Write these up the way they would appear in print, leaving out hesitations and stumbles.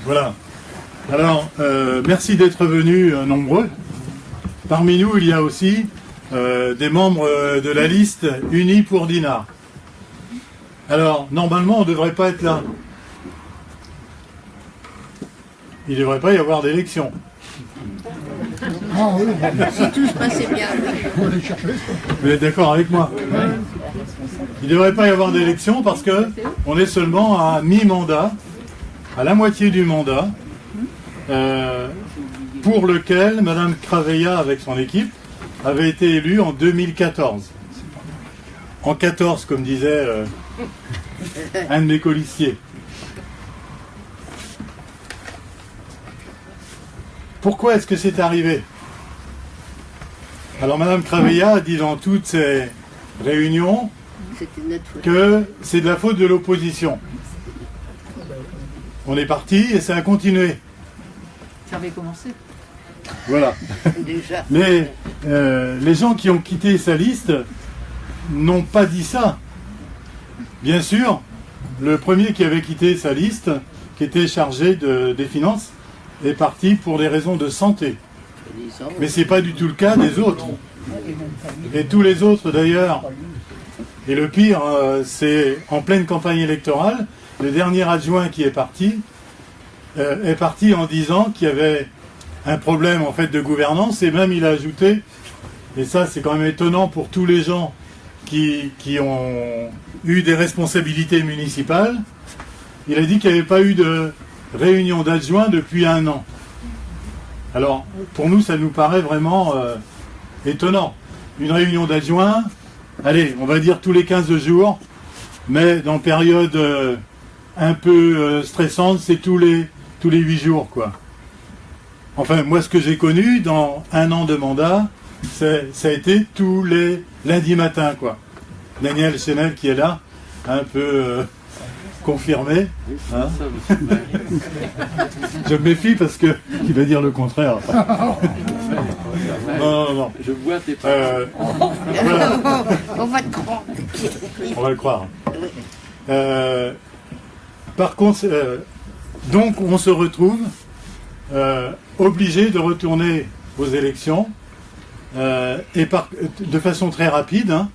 Voilà. Alors, merci d'être venus nombreux. Parmi nous, il y a aussi des membres de la liste Unis pour Dinard. Alors, normalement, on ne devrait pas être là. Il ne devrait pas y avoir d'élection. Si tout se passait bien. Vous êtes d'accord avec moi? Il ne devrait pas y avoir d'élection parce qu'on est seulement à mi-mandat, à la moitié du mandat, pour lequel Mme Craveilla, avec son équipe, avait été élue en 2014. En 14, comme disait un de mes colistiers. Pourquoi est-ce que c'est arrivé? Alors Mme Craveilla a dit dans toutes ses réunions que c'est de la faute de l'opposition. On est parti et ça a continué. Ça avait commencé. Voilà. Déjà. Mais les gens qui ont quitté sa liste n'ont pas dit ça. Bien sûr, le premier qui avait quitté sa liste, qui était chargé des finances, est parti pour des raisons de santé. Mais ce n'est pas du tout le cas des autres. Et tous les autres d'ailleurs. Et le pire, c'est en pleine campagne électorale, le dernier adjoint qui est parti en disant qu'il y avait un problème en fait de gouvernance, et même il a ajouté, et ça c'est quand même étonnant pour tous les gens qui ont eu des responsabilités municipales, il a dit qu'il n'y avait pas eu de réunion d'adjoints depuis 1 an. Alors, pour nous, ça nous paraît vraiment étonnant. Une réunion d'adjoints, allez, on va dire tous les 15 jours, mais dans période un peu stressante, c'est tous les 8 jours, quoi. Enfin, moi, ce que j'ai connu dans 1 an de mandat, ça a été tous les lundis matins, quoi. Daniel Chenel, qui est là, un peu confirmé. Hein. Je me méfie parce qu'il va dire le contraire. Non. Je vois tes paroles. Voilà. On va te croire. On va le croire. Par contre, donc on se retrouve obligé de retourner aux élections et de façon très rapide. Hein.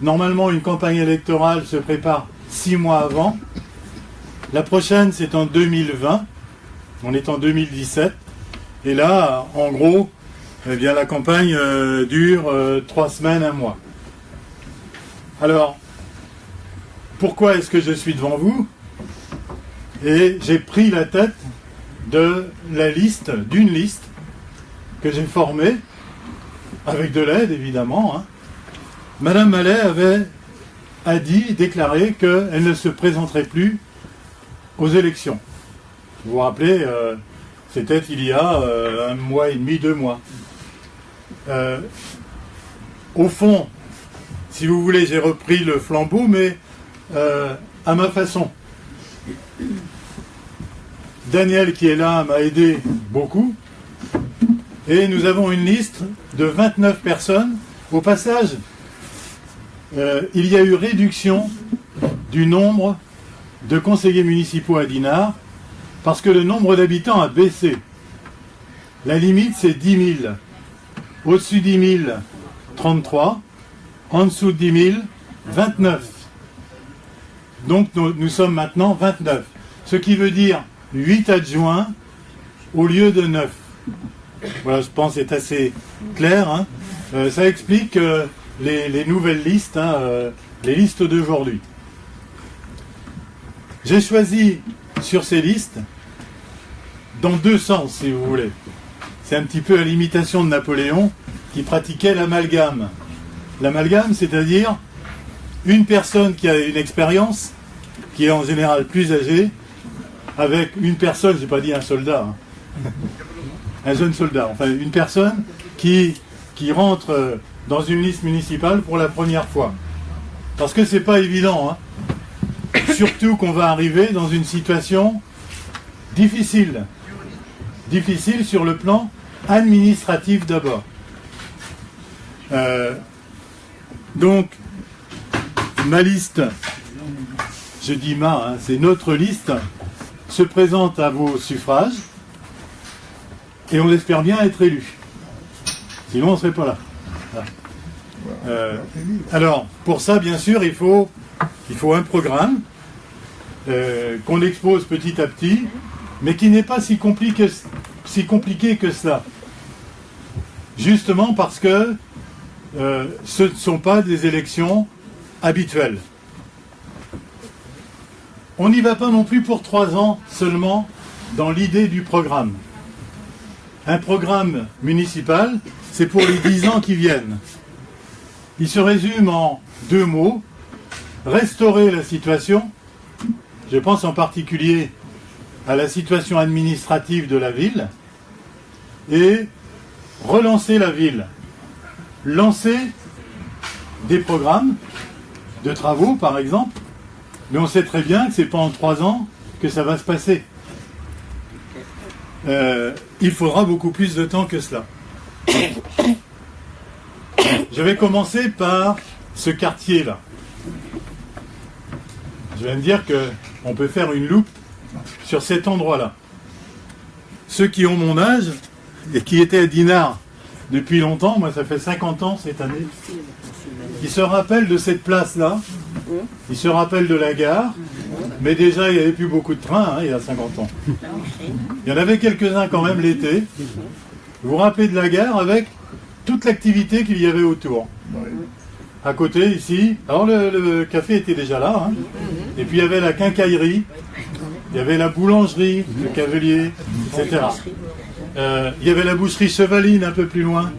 Normalement, une campagne électorale se prépare 6 mois avant. La prochaine, c'est en 2020. On est en 2017. Et là, en gros, eh bien, la campagne dure 3 semaines, 1 mois. Alors, pourquoi est-ce que je suis devant vous? Et j'ai pris la tête d'une liste que j'ai formée, avec de l'aide évidemment. Hein. Madame Mallet a déclaré qu'elle ne se présenterait plus aux élections. Vous vous rappelez, c'était il y a 1 mois et demi, 2 mois. Au fond, si vous voulez, j'ai repris le flambeau, mais à ma façon. Daniel, qui est là, m'a aidé beaucoup. Et nous avons une liste de 29 personnes. Au passage, il y a eu réduction du nombre de conseillers municipaux à Dinard parce que le nombre d'habitants a baissé. La limite, c'est 10 000. Au-dessus de 10 000, 33. En dessous de 10 000, 29. Donc nous sommes maintenant 29. Ce qui veut dire 8 adjoints au lieu de 9. Voilà, je pense que c'est assez clair. Hein. Ça explique les nouvelles listes, hein, les listes d'aujourd'hui. J'ai choisi sur ces listes, dans 2 sens, si vous voulez. C'est un petit peu à l'imitation de Napoléon, qui pratiquait l'amalgame. L'amalgame, c'est-à-dire une personne qui a une expérience, qui est en général plus âgée, avec une personne, je n'ai pas dit un soldat, hein, un jeune soldat, enfin une personne qui rentre dans une liste municipale pour la première fois. Parce que c'est pas évident, hein. Surtout qu'on va arriver dans une situation difficile. Difficile sur le plan administratif d'abord. Donc, ma liste, je dis c'est notre liste, se présente à vos suffrages et on espère bien être élu. Sinon, on ne serait pas là. Alors, pour ça, bien sûr, il faut un programme qu'on expose petit à petit, mais qui n'est pas si compliqué que cela. Justement parce que ce ne sont pas des élections habituelles. On n'y va pas non plus pour 3 ans seulement dans l'idée du programme. Un programme municipal, c'est pour les 10 ans qui viennent. Il se résume en 2 mots. Restaurer la situation, je pense en particulier à la situation administrative de la ville, et relancer la ville. Lancer des programmes de travaux, par exemple, mais on sait très bien que ce n'est pas en 3 ans que ça va se passer. Il faudra beaucoup plus de temps que cela. Je vais commencer par ce quartier-là. Je vais me dire qu'on peut faire une loupe sur cet endroit-là. Ceux qui ont mon âge et qui étaient à Dinard depuis longtemps, moi ça fait 50 ans cette année, ils se rappellent de cette place-là, ils se rappellent de la gare, mais déjà il n'y avait plus beaucoup de trains il y a 50 ans. Il y en avait quelques-uns quand même l'été. Vous vous rappelez de la gare avec toute l'activité qu'il y avait autour. À côté, ici, alors le café était déjà là, et puis il y avait la quincaillerie, il y avait la boulangerie, le cavelier, etc. Il y avait la boucherie Chevaline un peu plus loin.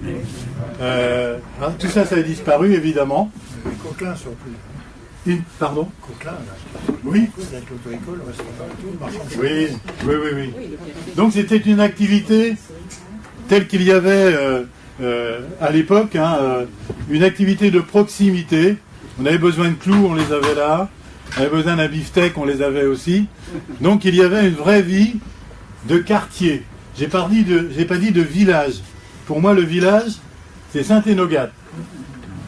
Tout ça, ça a disparu, évidemment. Coquelin surtout. Pardon ? Coquelin, là. Oui. Avec l'auto-école, on reste partout, le marchand de Oui. Donc c'était une activité telle qu'il y avait à l'époque, une activité de proximité. On avait besoin de clous, on les avait là. On avait besoin d'un beefsteak, on les avait aussi. Donc il y avait une vraie vie de quartier. J'ai pas dit de village. Pour moi, le village, c'est Saint-Énogat.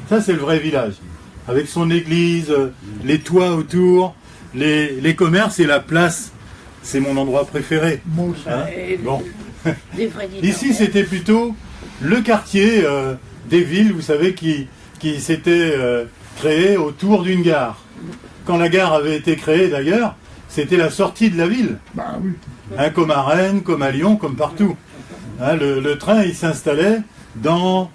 Ça, c'est le vrai village. Avec son église, les toits autour, les commerces et la place. C'est mon endroit préféré. Bon. Ici, c'était plutôt le quartier des villes, vous savez, qui s'était créé autour d'une gare. Quand la gare avait été créée, d'ailleurs, c'était la sortie de la ville. Bah oui. Comme à Rennes, comme à Lyon, comme partout. Le train, il s'installait dans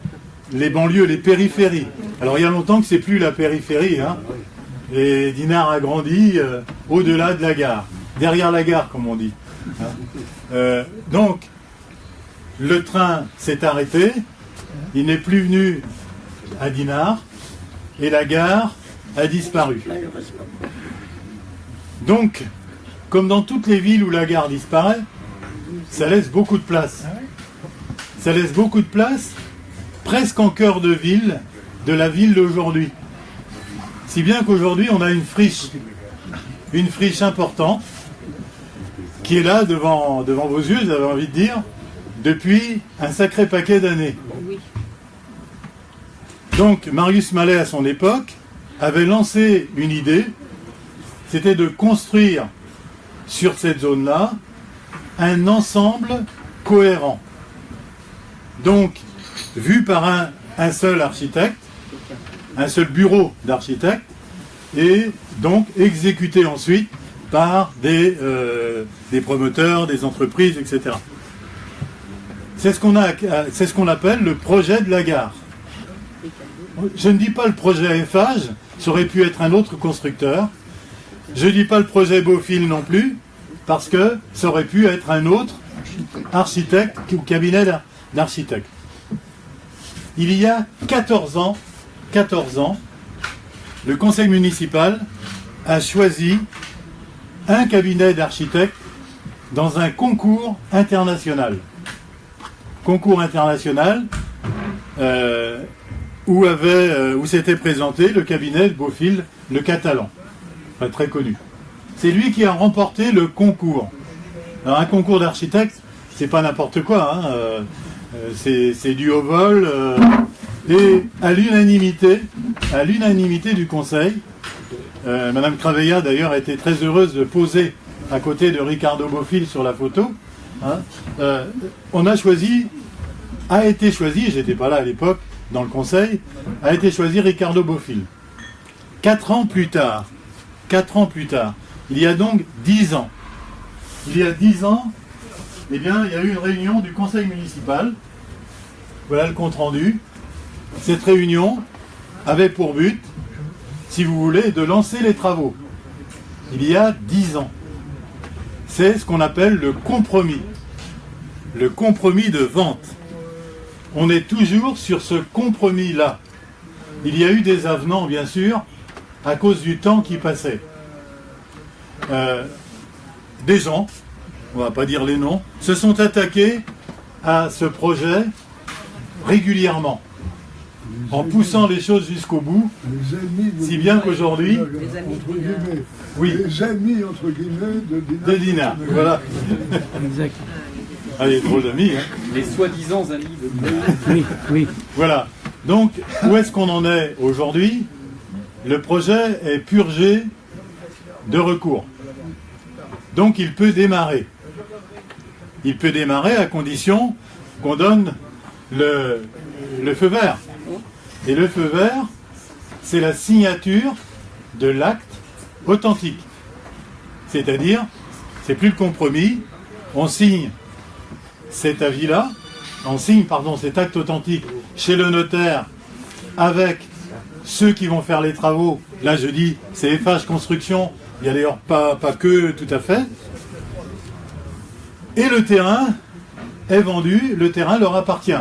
les banlieues, les périphéries. Alors il y a longtemps que c'est plus la périphérie. Et Dinard a grandi au-delà de la gare. Derrière la gare, comme on dit. Donc, le train s'est arrêté. Il n'est plus venu à Dinard. Et la gare a disparu. Donc, comme dans toutes les villes où la gare disparaît, ça laisse beaucoup de place. Ça laisse beaucoup de place, presque en cœur de ville, de la ville d'aujourd'hui. Si bien qu'aujourd'hui, on a une friche importante, qui est là devant vos yeux, j'avais envie de dire, depuis un sacré paquet d'années. Donc, Marius Mallet, à son époque, avait lancé une idée, c'était de construire sur cette zone-là un ensemble cohérent. Donc, vu par un seul architecte, un seul bureau d'architecte, et donc exécuté ensuite par des promoteurs, des entreprises, etc. C'est ce qu'on appelle le projet de la gare. Je ne dis pas le projet Eiffage, ça aurait pu être un autre constructeur. Je ne dis pas le projet Beaufil non plus, parce que ça aurait pu être un autre architecte ou cabinet d'architecte. Il y a 14 ans, le conseil municipal a choisi un cabinet d'architectes dans un concours international. Concours international où s'était présenté le cabinet de Beaufil, le Catalan, enfin, très connu. C'est lui qui a remporté le concours. Alors un concours d'architecte, c'est pas n'importe quoi, c'est du haut vol, et à l'unanimité du conseil, Madame Craveilla d'ailleurs a été très heureuse de poser à côté de Ricardo Bofill sur la photo, hein, a été choisi, j'étais pas là à l'époque, dans le conseil, a été choisi Ricardo Bofill. 4 ans plus tard, il y a donc 10 ans. Il y a 10 ans, eh bien, il y a eu une réunion du conseil municipal. Voilà le compte-rendu. Cette réunion avait pour but, si vous voulez, de lancer les travaux. Il y a 10 ans. C'est ce qu'on appelle le compromis. Le compromis de vente. On est toujours sur ce compromis-là. Il y a eu des avenants, bien sûr, à cause du temps qui passait. Des gens, on ne va pas dire les noms, se sont attaqués à ce projet régulièrement, en poussant les choses jusqu'au bout, si bien qu'aujourd'hui... Les amis entre guillemets. Oui. Les amis, entre guillemets, de Dina. Voilà. Exact. Ah, il est drôle d'amis, hein. Les soi-disant amis de Oui, oui. Voilà. Donc, où est-ce qu'on en est aujourd'hui? Le projet est purgé de recours. Donc, il peut démarrer. Il peut démarrer à condition qu'on donne le feu vert. Et le feu vert, c'est la signature de l'acte authentique. C'est-à-dire, c'est plus le compromis, on signe cet avis-là, cet acte authentique chez le notaire avec ceux qui vont faire les travaux. Là, je dis, c'est FH Construction, il y a d'ailleurs pas que tout à fait. Et le terrain est vendu, le terrain leur appartient.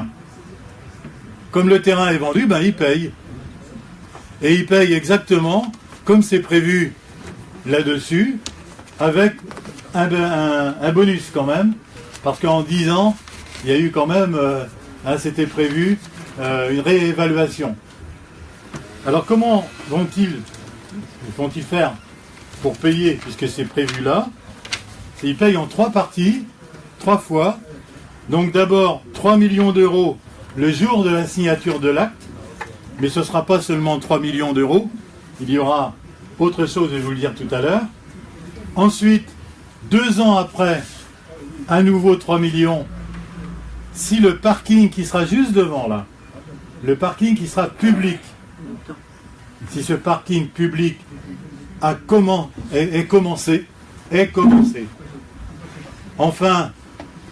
Comme le terrain est vendu, ben ils payent. Et ils payent exactement comme c'est prévu là-dessus, avec un bonus quand même, parce qu'en 10 ans, il y a eu quand même, c'était prévu, une réévaluation. Alors comment vont-ils faire pour payer, puisque c'est prévu là? Ils payent en 3 parties, 3 fois. Donc d'abord 3 millions d'euros le jour de la signature de l'acte, mais ce ne sera pas seulement 3 millions d'euros, il y aura autre chose, je vais vous le dire tout à l'heure. Ensuite, 2 ans après, à nouveau 3 millions, si le parking qui sera juste devant là, le parking qui sera public, si ce parking public est commencé. Enfin,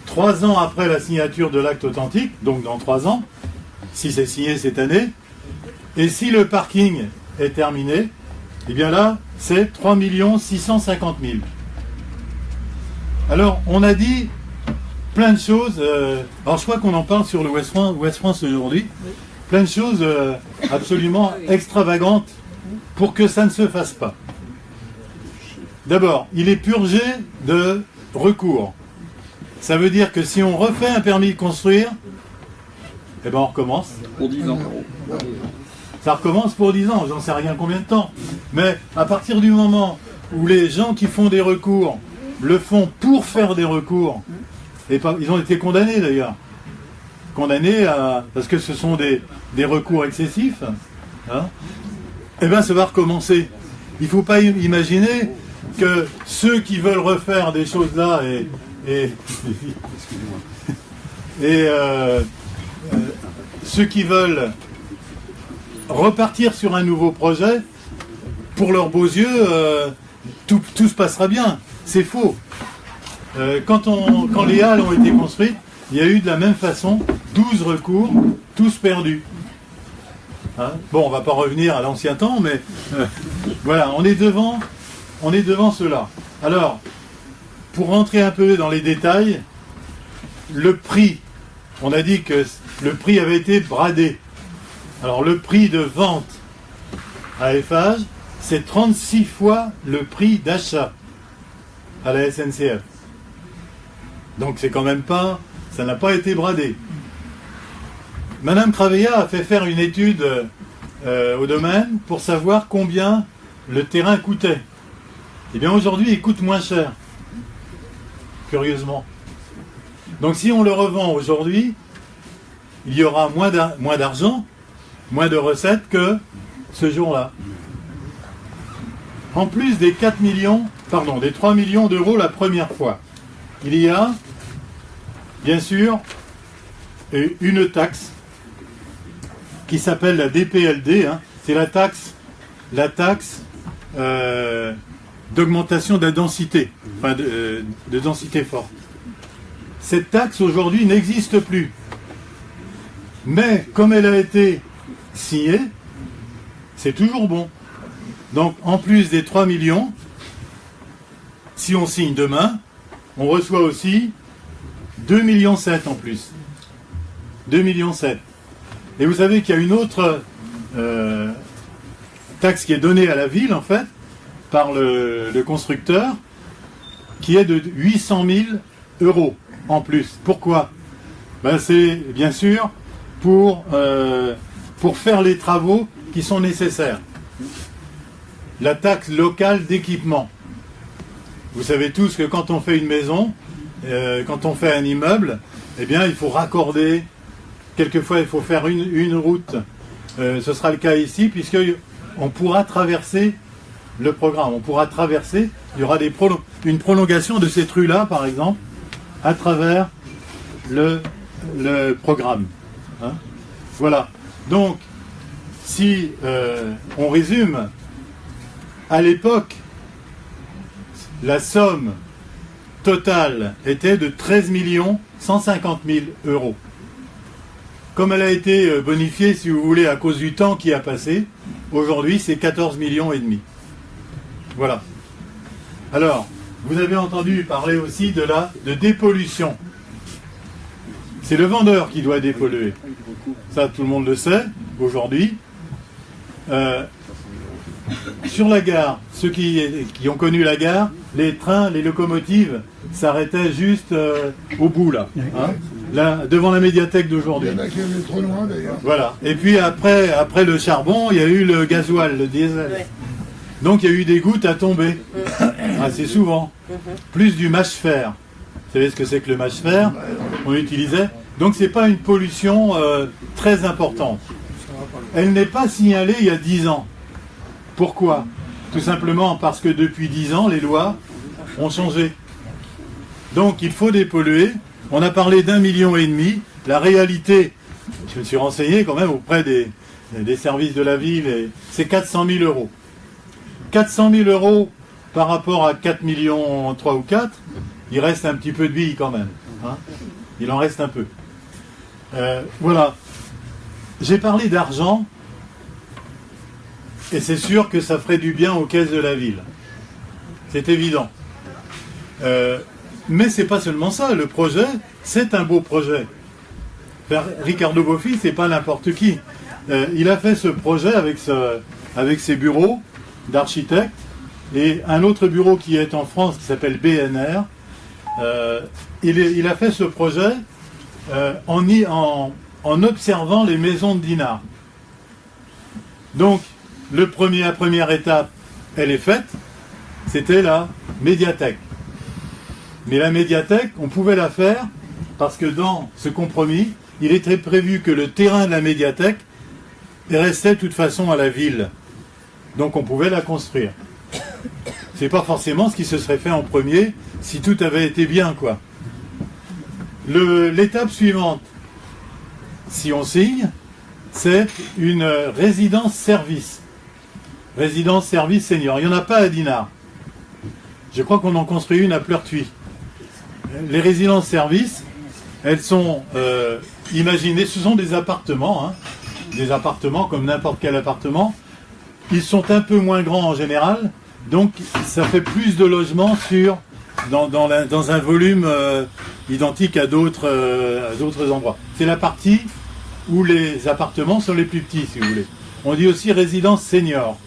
3 ans après la signature de l'acte authentique, donc dans 3 ans, si c'est signé cette année, et si le parking est terminé, eh bien là, c'est 3 650 000. Alors, on a dit plein de choses, alors je crois qu'on en parle sur le Ouest France aujourd'hui, plein de choses absolument extravagantes pour que ça ne se fasse pas. D'abord, il est purgé de recours. Ça veut dire que si on refait un permis de construire, eh ben on recommence. Pour 10 ans. Ça recommence pour 10 ans, j'en sais rien combien de temps. Mais à partir du moment où les gens qui font des recours le font pour faire des recours, et ils ont été condamnés d'ailleurs. Condamnés parce que ce sont des recours excessifs, hein, eh bien ça va recommencer. Il ne faut pas imaginer que ceux qui veulent refaire des choses là ceux qui veulent repartir sur un nouveau projet, pour leurs beaux yeux, tout se passera bien. C'est faux. Quand les halles ont été construites, il y a eu de la même façon 12 recours, tous perdus. Hein, bon, on ne va pas revenir à l'ancien temps, mais voilà, on est devant cela. Alors, pour rentrer un peu dans les détails, le prix, on a dit que le prix avait été bradé. Alors, le prix de vente à Eiffage, c'est 36 fois le prix d'achat à la SNCF. Donc, c'est quand même pas, ça n'a pas été bradé. Madame Cravella a fait faire une étude au domaine pour savoir combien le terrain coûtait. Eh bien aujourd'hui, il coûte moins cher, curieusement. Donc si on le revend aujourd'hui, il y aura moins d'argent, moins de recettes que ce jour-là. En plus des 4 millions des 3 millions d'euros la première fois, il y a, bien sûr, une taxe qui s'appelle la DPLD, hein. C'est la taxe d'augmentation de la densité, enfin de densité forte. Cette taxe aujourd'hui n'existe plus. Mais comme elle a été signée, c'est toujours bon. Donc en plus des 3 millions, si on signe demain, on reçoit aussi 2,7 millions en plus. 2,7 millions. Et vous savez qu'il y a une autre taxe qui est donnée à la ville, en fait, par le constructeur, qui est de 800 000 euros en plus. Pourquoi? Ben, c'est bien sûr pour faire les travaux qui sont nécessaires. La taxe locale d'équipement. Vous savez tous que quand on fait une maison, quand on fait un immeuble, eh bien il faut raccorder. Quelquefois il faut faire une route. Ce sera le cas ici, puisqu'on pourra traverser le programme. On pourra traverser, il y aura une prolongation de cette rue-là, par exemple, à travers le programme. Hein? Voilà. Donc, si on résume, à l'époque, la somme totale était de 13 150 000 euros. Comme elle a été bonifiée, si vous voulez, à cause du temps qui a passé, aujourd'hui c'est 14 millions et demi. Voilà. Alors, vous avez entendu parler aussi de dépollution. C'est le vendeur qui doit dépolluer. Ça, tout le monde le sait, aujourd'hui. Sur la gare, ceux qui ont connu la gare, les trains, les locomotives s'arrêtaient juste au bout, là. Hein, là, devant la médiathèque d'aujourd'hui. Il y en a qui allaient trop loin, d'ailleurs. Voilà. Et puis après le charbon, il y a eu le gasoil, le diesel. Ouais. Donc il y a eu des gouttes à tomber. Assez souvent. Plus du mâche-fer. Vous savez ce que c'est que le mâche-fer? On l'utilisait. Donc c'est pas une pollution très importante. Elle n'est pas signalée il y a 10 ans. Pourquoi? Tout simplement parce que depuis 10 ans, les lois ont changé. Donc il faut dépolluer. On a parlé d'1,5 million. La réalité, je me suis renseigné quand même auprès des services de la ville, c'est 400 000 euros. 400 000 euros par rapport à 4 millions 3 ou 4, il reste un petit peu de billes quand même. Hein, il en reste un peu. Voilà. J'ai parlé d'argent, et c'est sûr que ça ferait du bien aux caisses de la ville. C'est évident. Mais c'est pas seulement ça. Le projet, c'est un beau projet. Ricardo Boffi, c'est pas n'importe qui. Il a fait ce projet avec ses bureaux d'architectes et un autre bureau qui est en France qui s'appelle BNR. Il a fait ce projet en observant les maisons de dinars. Donc, la première étape, elle est faite, c'était la médiathèque. Mais la médiathèque, on pouvait la faire parce que dans ce compromis, il était prévu que le terrain de la médiathèque restait de toute façon à la ville. Donc on pouvait la construire. C'est pas forcément ce qui se serait fait en premier si tout avait été bien, quoi. L'étape suivante, si on signe, c'est une résidence-service. Résidence-service senior. Il n'y en a pas à Dinard. Je crois qu'on en construit une à Pleurtuis. Les résidences-services, elles sont imaginées, ce sont des appartements, hein, des appartements comme n'importe quel appartement. Ils sont un peu moins grands en général, donc ça fait plus de logements dans un volume identique à d'autres endroits. C'est la partie où les appartements sont les plus petits, si vous voulez. On dit aussi résidence senior.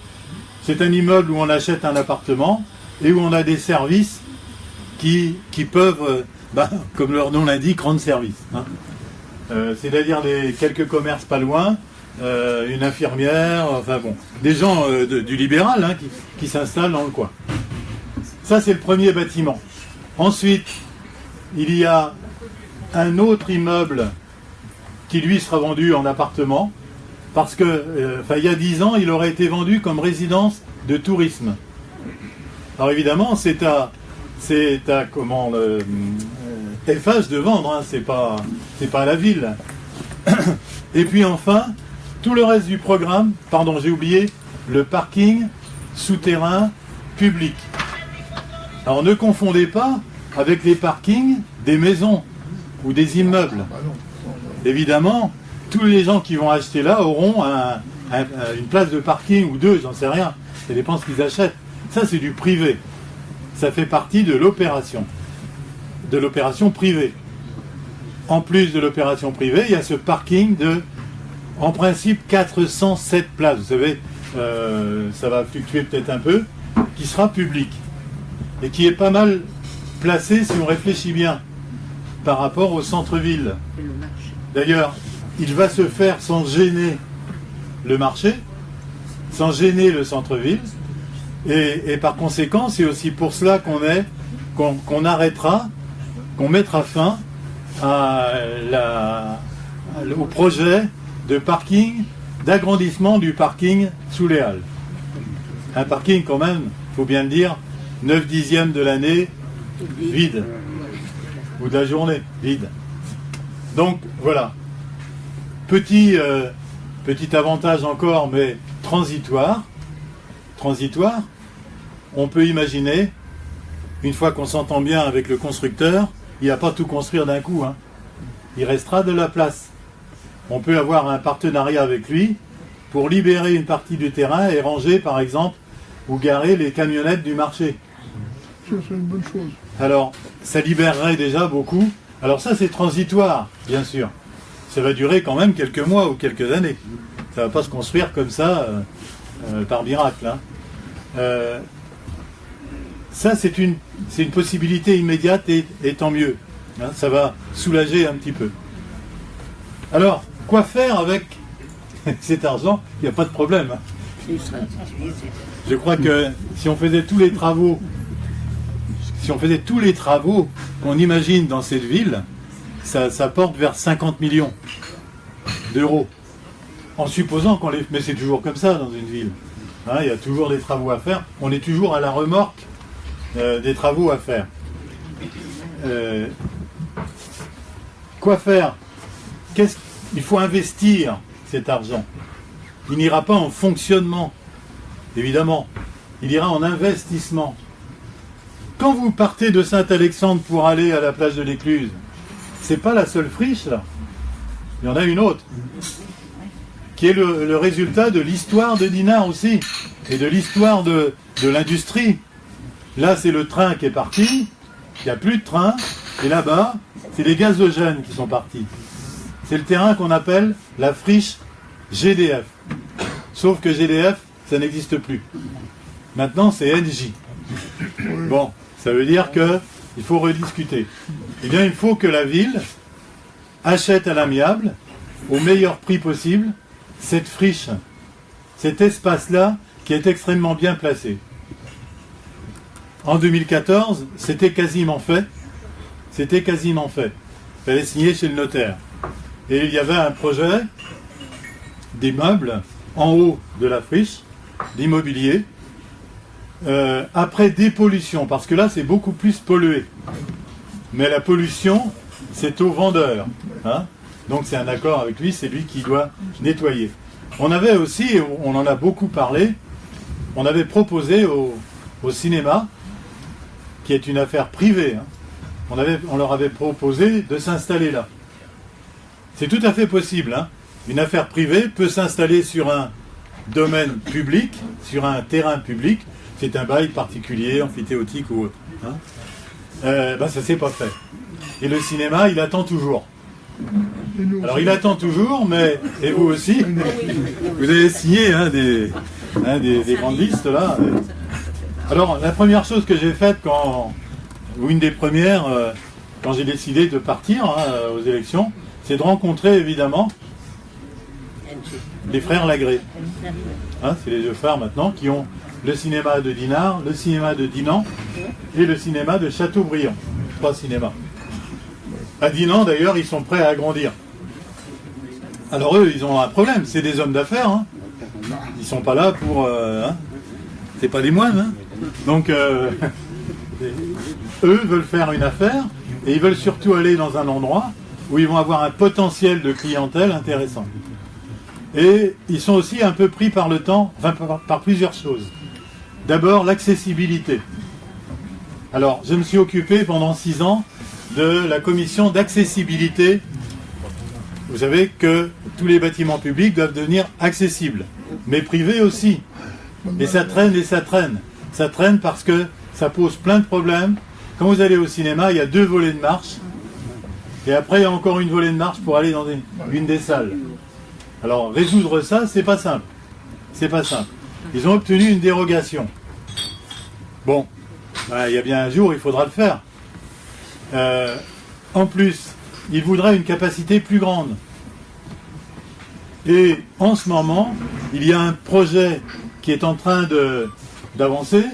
C'est un immeuble où on achète un appartement et où on a des services qui peuvent, comme leur nom l'indique, rendre service. Hein. C'est-à-dire quelques commerces pas loin, une infirmière, enfin bon, des gens du libéral hein, qui s'installent dans le coin. Ça, c'est le premier bâtiment. Ensuite, il y a un autre immeuble qui, lui, sera vendu en appartement, parce que, il y a 10 ans, il aurait été vendu comme résidence de tourisme. Alors évidemment, c'est à comment FH de vendre, hein, c'est pas à la ville. Et puis enfin, tout le reste du programme, pardon, j'ai oublié, le parking souterrain public. Alors ne confondez pas avec les parkings des maisons ou des immeubles. Évidemment, tous les gens qui vont acheter là auront une place de parking ou deux, j'en sais rien. Ça dépend ce qu'ils achètent. Ça, c'est du privé. Ça fait partie de l'opération privée. En plus de l'opération privée, il y a ce parking de, en principe, 407 places. Vous savez, ça va fluctuer peut-être un peu, qui sera public. Et qui est pas mal placé, si on réfléchit bien, par rapport au centre-ville. D'ailleurs, il va se faire sans gêner le marché, sans gêner le centre-ville. Et par conséquent, c'est aussi pour cela qu'on arrêtera, qu'on mettra fin au projet de parking, d'agrandissement du parking sous les Halles. Un parking quand même, il faut bien le dire, 9/10 de l'année vide, ou de la journée vide. Donc voilà, petit avantage encore, mais transitoire, on peut imaginer, une fois qu'on s'entend bien avec le constructeur, il ne va pas tout construire d'un coup, hein. Il restera de la place. On peut avoir un partenariat avec lui pour libérer une partie du terrain et ranger, par exemple, ou garer les camionnettes du marché. Ça, c'est une bonne chose. Alors, ça libérerait déjà beaucoup. Alors ça, c'est transitoire, bien sûr. Ça va durer quand même quelques mois ou quelques années. Ça ne va pas se construire comme ça, par miracle, hein. Ça, c'est une possibilité immédiate et tant mieux. Hein, ça va soulager un petit peu. Alors, quoi faire avec cet argent? Il n'y a pas de problème. Hein. Je crois que si on faisait tous les travaux, qu'on imagine dans cette ville, ça porte vers 50 millions d'euros. En supposant qu'on les... Mais c'est toujours comme ça dans une ville. Hein, il y a toujours des travaux à faire. On est toujours à la remorque des travaux à faire. Quoi faire? Il faut investir cet argent. Il n'ira pas en fonctionnement, évidemment. Il ira en investissement. Quand vous partez de Saint-Alexandre pour aller à la plage de l'Écluse, c'est pas la seule friche, là. Il y en a une autre, qui est le résultat de l'histoire de Dinard aussi, et de l'histoire de l'industrie. Là, c'est le train qui est parti, il n'y a plus de train, et là-bas, c'est les gazogènes qui sont partis. C'est le terrain qu'on appelle la friche GDF. Sauf que GDF, ça n'existe plus. Maintenant, c'est NJ. Bon, ça veut dire qu'il faut rediscuter. Eh bien, il faut que la ville achète à l'amiable, au meilleur prix possible, cette friche, cet espace-là qui est extrêmement bien placé. En 2014, c'était quasiment fait. Il fallait signer chez le notaire. Et il y avait un projet d'immeuble en haut de la friche, d'immobilier, après dépollution, parce que là, c'est beaucoup plus pollué. Mais la pollution, c'est au vendeur. Hein. Donc c'est un accord avec lui, c'est lui qui doit nettoyer. On avait aussi, on en a beaucoup parlé, on avait proposé au cinéma, qui est une affaire privée, hein, on leur avait proposé de s'installer là. C'est tout à fait possible. Hein. Une affaire privée peut s'installer sur un domaine public, sur un terrain public. C'est un bail particulier, amphithéotique ou autre. Hein. Ça s'est pas fait. Et le cinéma, il attend toujours. Alors il attend toujours, mais et vous aussi, vous avez signé des grandes listes là. Alors la première chose que j'ai faite ou une des premières, quand j'ai décidé de partir aux élections, c'est de rencontrer évidemment les frères Lagré. Hein, c'est les deux frères maintenant qui ont le cinéma de Dinard, le cinéma de Dinan et le cinéma de Châteaubriand. 3 cinémas. À Dinan d'ailleurs, ils sont prêts à agrandir. Alors eux, ils ont un problème, c'est des hommes d'affaires. Hein. Ils sont pas là pour... c'est pas des moines. Hein. Donc, eux veulent faire une affaire et ils veulent surtout aller dans un endroit où ils vont avoir un potentiel de clientèle intéressant. Et ils sont aussi un peu pris par le temps, enfin par plusieurs choses. D'abord, l'accessibilité. Alors, je me suis occupé pendant 6 ans de la commission d'accessibilité. Vous savez que tous les bâtiments publics doivent devenir accessibles, mais privés aussi. Et ça traîne et ça traîne. Ça traîne parce que ça pose plein de problèmes. Quand vous allez au cinéma, il y a 2 volets de marche. Et après, il y a encore une volée de marche pour aller dans une des salles. Alors, résoudre ça, c'est pas simple. C'est pas simple. Ils ont obtenu une dérogation. Bon, il y a bien un jour, il faudra le faire. En plus, ils voudraient une capacité plus grande. Et en ce moment, il y a un projet qui est en train d'avancer,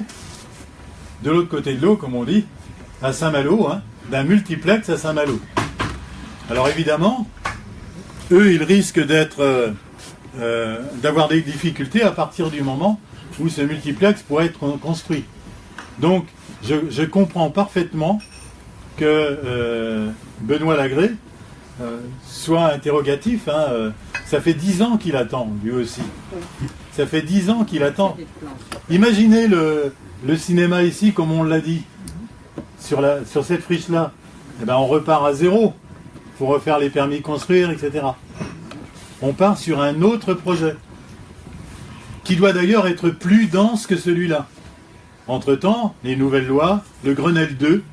de l'autre côté de l'eau, comme on dit, à Saint-Malo, d'un multiplex à Saint-Malo. Alors évidemment, eux, ils risquent d'avoir des difficultés à partir du moment où ce multiplex pourrait être construit. Donc, je comprends parfaitement que Benoît Lagré soit interrogatif. Ça fait 10 ans qu'il attend, lui aussi. Ça fait 10 ans qu'il attend. Imaginez le cinéma ici, comme on l'a dit, sur cette friche-là. Eh ben, on repart à zéro. Il faut refaire les permis de construire, etc. On part sur un autre projet, qui doit d'ailleurs être plus dense que celui-là. Entre-temps, les nouvelles lois, le Grenelle 2,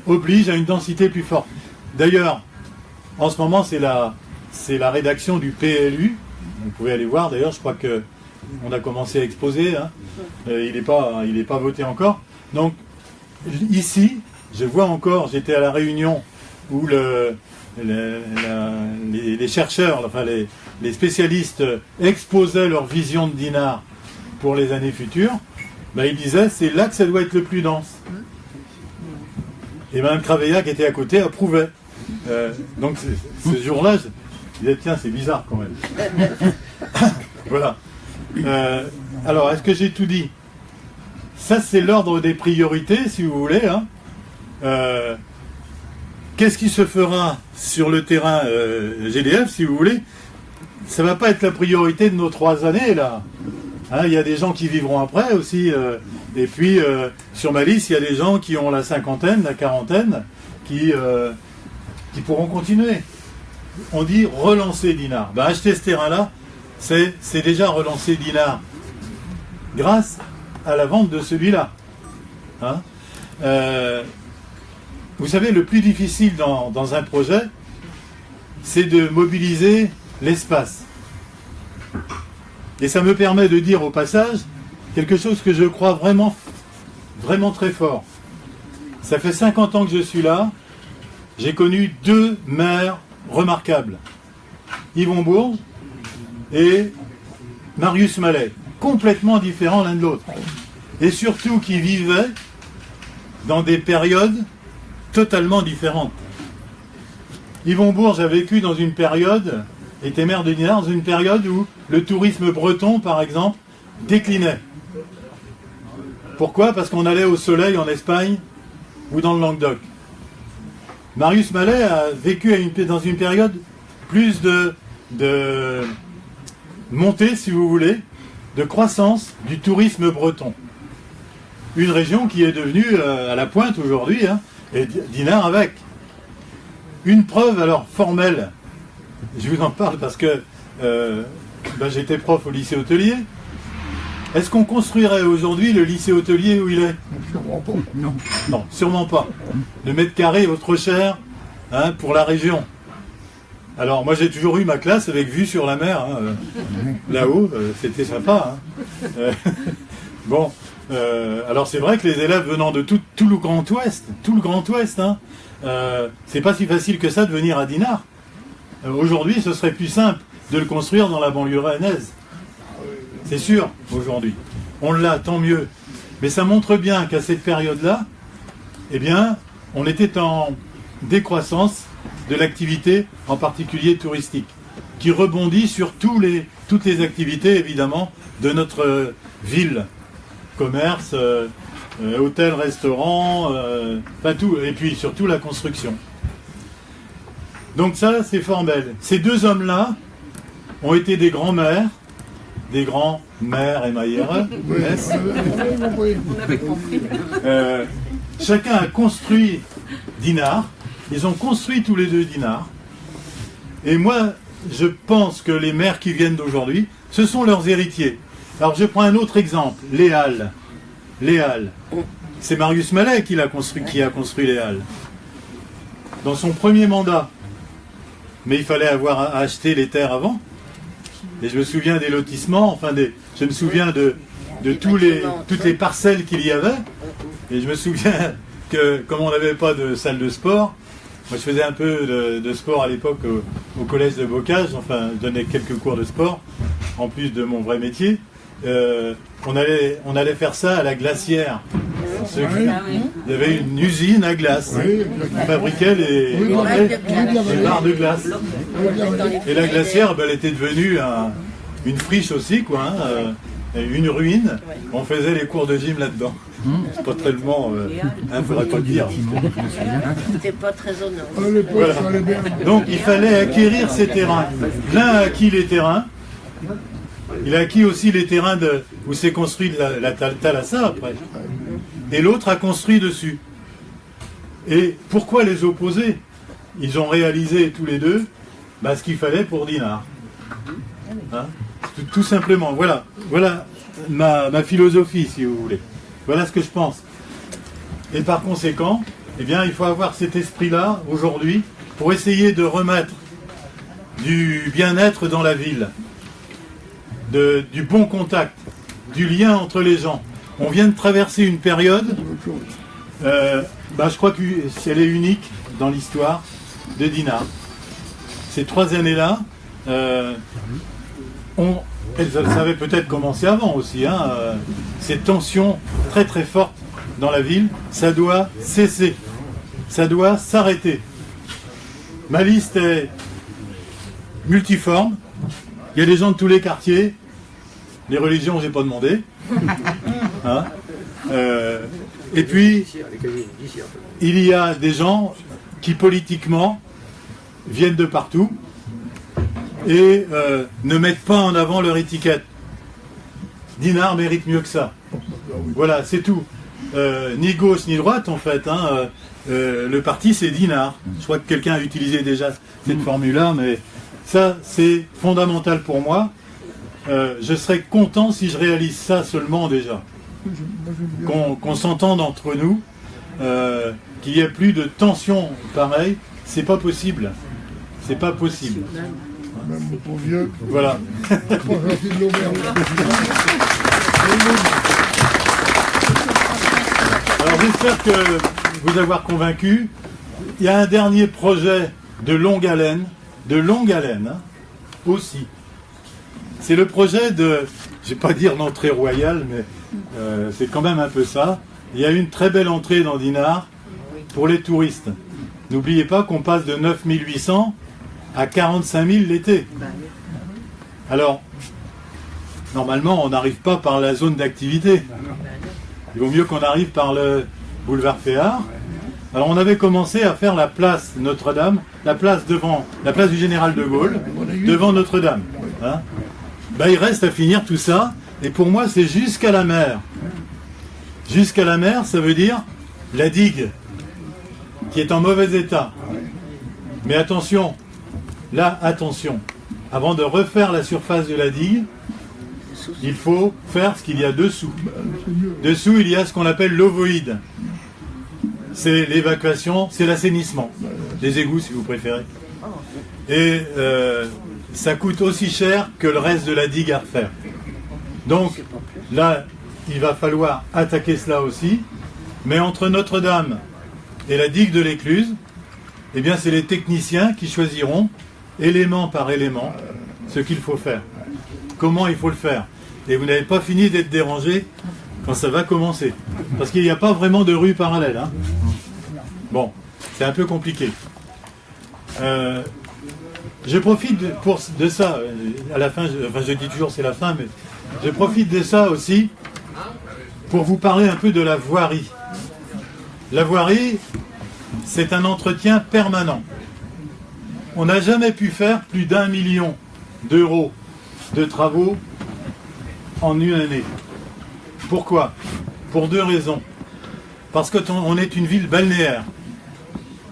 obligent à une densité plus forte. D'ailleurs, en ce moment, c'est la rédaction du PLU. Vous pouvez aller voir, d'ailleurs, je crois qu'on a commencé à exposer. Il n'est pas voté encore. Donc, ici, je vois encore, j'étais à la réunion où les chercheurs, enfin les spécialistes exposaient leur vision de Dinard pour les années futures. Ils disaient, c'est là que ça doit être le plus dense. Et Mme Craveilla, qui était à côté, approuvait. Donc ce jour-là, je disais, tiens, c'est bizarre quand même. Voilà. Alors, est-ce que j'ai tout dit? Ça, c'est l'ordre des priorités, si vous voulez. Qu'est-ce qui se fera sur le terrain GDF, si vous voulez? Ça ne va pas être la priorité de nos 3 années, là. Il y a des gens qui vivront après aussi. Et puis, sur ma liste, il y a des gens qui ont la cinquantaine, la quarantaine, qui pourront continuer. On dit relancer Dinard. Acheter ce terrain-là, c'est déjà relancer Dinard. Grâce à la vente de celui-là. Vous savez, le plus difficile dans un projet, c'est de mobiliser l'espace. Et ça me permet de dire au passage quelque chose que je crois vraiment, vraiment très fort. Ça fait 50 ans que je suis là. J'ai connu 2 maires remarquables. Yvon Bourges et Marius Mallet. Complètement différents l'un de l'autre. Et surtout qui vivaient dans des périodes totalement différentes. Yvon Bourges a vécu dans une période, était maire de Dinard, dans une période où le tourisme breton, par exemple, déclinait. Pourquoi? Parce qu'on allait au soleil en Espagne ou dans le Languedoc. Marius Mallet a vécu dans une période plus de montée, si vous voulez, de croissance du tourisme breton. Une région qui est devenue à la pointe aujourd'hui, et Dinard avec. Une preuve alors formelle, je vous en parle parce que j'étais prof au lycée hôtelier. Est-ce qu'on construirait aujourd'hui le lycée hôtelier où il est? Sûrement pas. Non. Non, sûrement pas. Le mètre carré est trop cher pour la région. Alors moi j'ai toujours eu ma classe avec vue sur la mer, là-haut, c'était sympa. Bon, alors c'est vrai que les élèves venant de tout le Grand Ouest, c'est pas si facile que ça de venir à Dinard. Aujourd'hui, ce serait plus simple de le construire dans la banlieue rennaise. C'est sûr, aujourd'hui. On l'a, tant mieux. Mais ça montre bien qu'à cette période-là, on était en décroissance de l'activité, en particulier touristique, qui rebondit sur toutes les activités, évidemment, de notre ville. commerce, hôtel, restaurant, pas tout, et puis surtout la construction. Donc ça, c'est formel. Ces deux hommes-là ont été des grands-mères, des grands-mères émaillères. On avait compris. Chacun a construit Dinard. Ils ont construit tous les deux Dinard. Et moi, je pense que les maires qui viennent d'aujourd'hui, ce sont leurs héritiers. Alors je prends un autre exemple, les Halles. Les Halles. C'est Marius Mallet qui a construit les Halles. Dans son premier mandat. Mais il fallait avoir acheté les terres avant. Et je me souviens des lotissements, je me souviens de toutes les parcelles qu'il y avait. Et je me souviens que, comme on n'avait pas de salle de sport, moi je faisais un peu de sport à l'époque au collège de Bocage, je donnais quelques cours de sport, en plus de mon vrai métier. On allait faire ça à la glacière. Il y avait une usine à glace qui fabriquait les barres de glace. Et la glacière, elle était devenue une friche aussi, une ruine. On faisait les cours de gym là-dedans. C'est pas tellement, faudrait pas le dire. C'était pas très honnête. Voilà. Donc il fallait acquérir ces terrains. L'un a acquis les terrains. Il a acquis aussi les terrains où s'est construit la Thalassa après. Et l'autre a construit dessus. Et pourquoi les opposer? Ils ont réalisé tous les deux ce qu'il fallait pour Dinard. Hein? Tout simplement. Voilà ma philosophie, si vous voulez. Voilà ce que je pense. Et par conséquent, il faut avoir cet esprit-là aujourd'hui pour essayer de remettre du bien-être dans la ville. Du bon contact, du lien entre les gens. On vient de traverser une période, je crois qu'elle est unique dans l'histoire de Dinard. Ces 3 années-là, elles avaient peut-être commencé avant aussi, ces tensions très très fortes dans la ville, ça doit cesser, ça doit s'arrêter. Ma liste est multiforme. Il y a des gens de tous les quartiers. Les religions, j'ai pas demandé. Et puis, il y a des gens qui politiquement viennent de partout et ne mettent pas en avant leur étiquette. Dinard mérite mieux que ça. Voilà, c'est tout. Ni gauche ni droite, en fait. Le parti, c'est Dinard. Je crois que quelqu'un a utilisé déjà cette formule-là, mais ça, c'est fondamental pour moi. Je serais content si je réalise ça seulement déjà. Qu'on s'entende entre nous, qu'il n'y ait plus de tension pareille, c'est pas possible. C'est pas possible. Même pour vieux, Voilà. pas gentil de l'auberge. Alors j'espère que vous avoir convaincu. Il y a un dernier projet de longue haleine, aussi. C'est le projet de, je ne vais pas dire l'entrée royale, mais c'est quand même un peu ça. Il y a une très belle entrée dans Dinard pour les touristes. N'oubliez pas qu'on passe de 9 800 à 45 000 l'été. Alors, normalement, on n'arrive pas par la zone d'activité. Il vaut mieux qu'on arrive par le boulevard Féard. Alors, on avait commencé à faire la place Notre-Dame, la place du Général de Gaulle, devant Notre-Dame. Il reste à finir tout ça, et pour moi, c'est jusqu'à la mer. Jusqu'à la mer, ça veut dire la digue, qui est en mauvais état. Mais attention, avant de refaire la surface de la digue, il faut faire ce qu'il y a dessous. Dessous, il y a ce qu'on appelle l'ovoïde. C'est l'évacuation, c'est l'assainissement. Les égouts, si vous préférez. Et ça coûte aussi cher que le reste de la digue à refaire. Donc, là, il va falloir attaquer cela aussi. Mais entre Notre-Dame et la digue de l'Écluse, c'est les techniciens qui choisiront, élément par élément, ce qu'il faut faire. Comment il faut le faire. Et vous n'avez pas fini d'être dérangé quand ça va commencer. Parce qu'il n'y a pas vraiment de rue parallèle. Bon, c'est un peu compliqué. Je profite de ça, à la fin, je dis toujours c'est la fin, mais je profite de ça aussi pour vous parler un peu de la voirie. La voirie, c'est un entretien permanent. On n'a jamais pu faire plus d'1 million d'euros de travaux en une année. Pourquoi? Pour deux raisons. Parce qu'on est une ville balnéaire.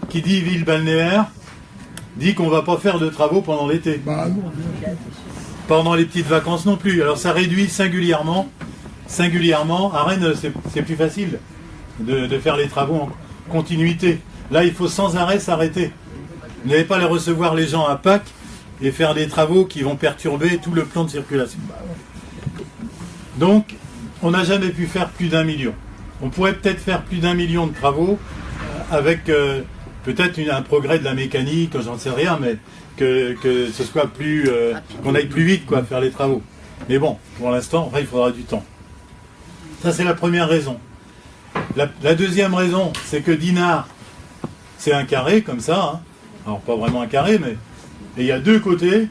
Qui dit ville balnéaire, dit qu'on ne va pas faire de travaux pendant l'été. Bah non. Pendant les petites vacances non plus. Alors ça réduit singulièrement, à Rennes, c'est plus facile de faire les travaux en continuité. Là, il faut sans arrêt s'arrêter. Vous n'allez pas aller recevoir les gens à Pâques et faire des travaux qui vont perturber tout le plan de circulation. Donc, on n'a jamais pu faire plus d'1 million. On pourrait peut-être faire plus d'1 million de travaux avec peut-être un progrès de la mécanique, j'en sais rien, mais que ce soit plus... qu'on aille plus vite, quoi, faire les travaux. Mais bon, pour l'instant, enfin, il faudra du temps. Ça, c'est la première raison. La deuxième raison, c'est que Dinard, c'est un carré, comme ça. Hein. Alors, pas vraiment un carré, mais... Et il y a deux côtés,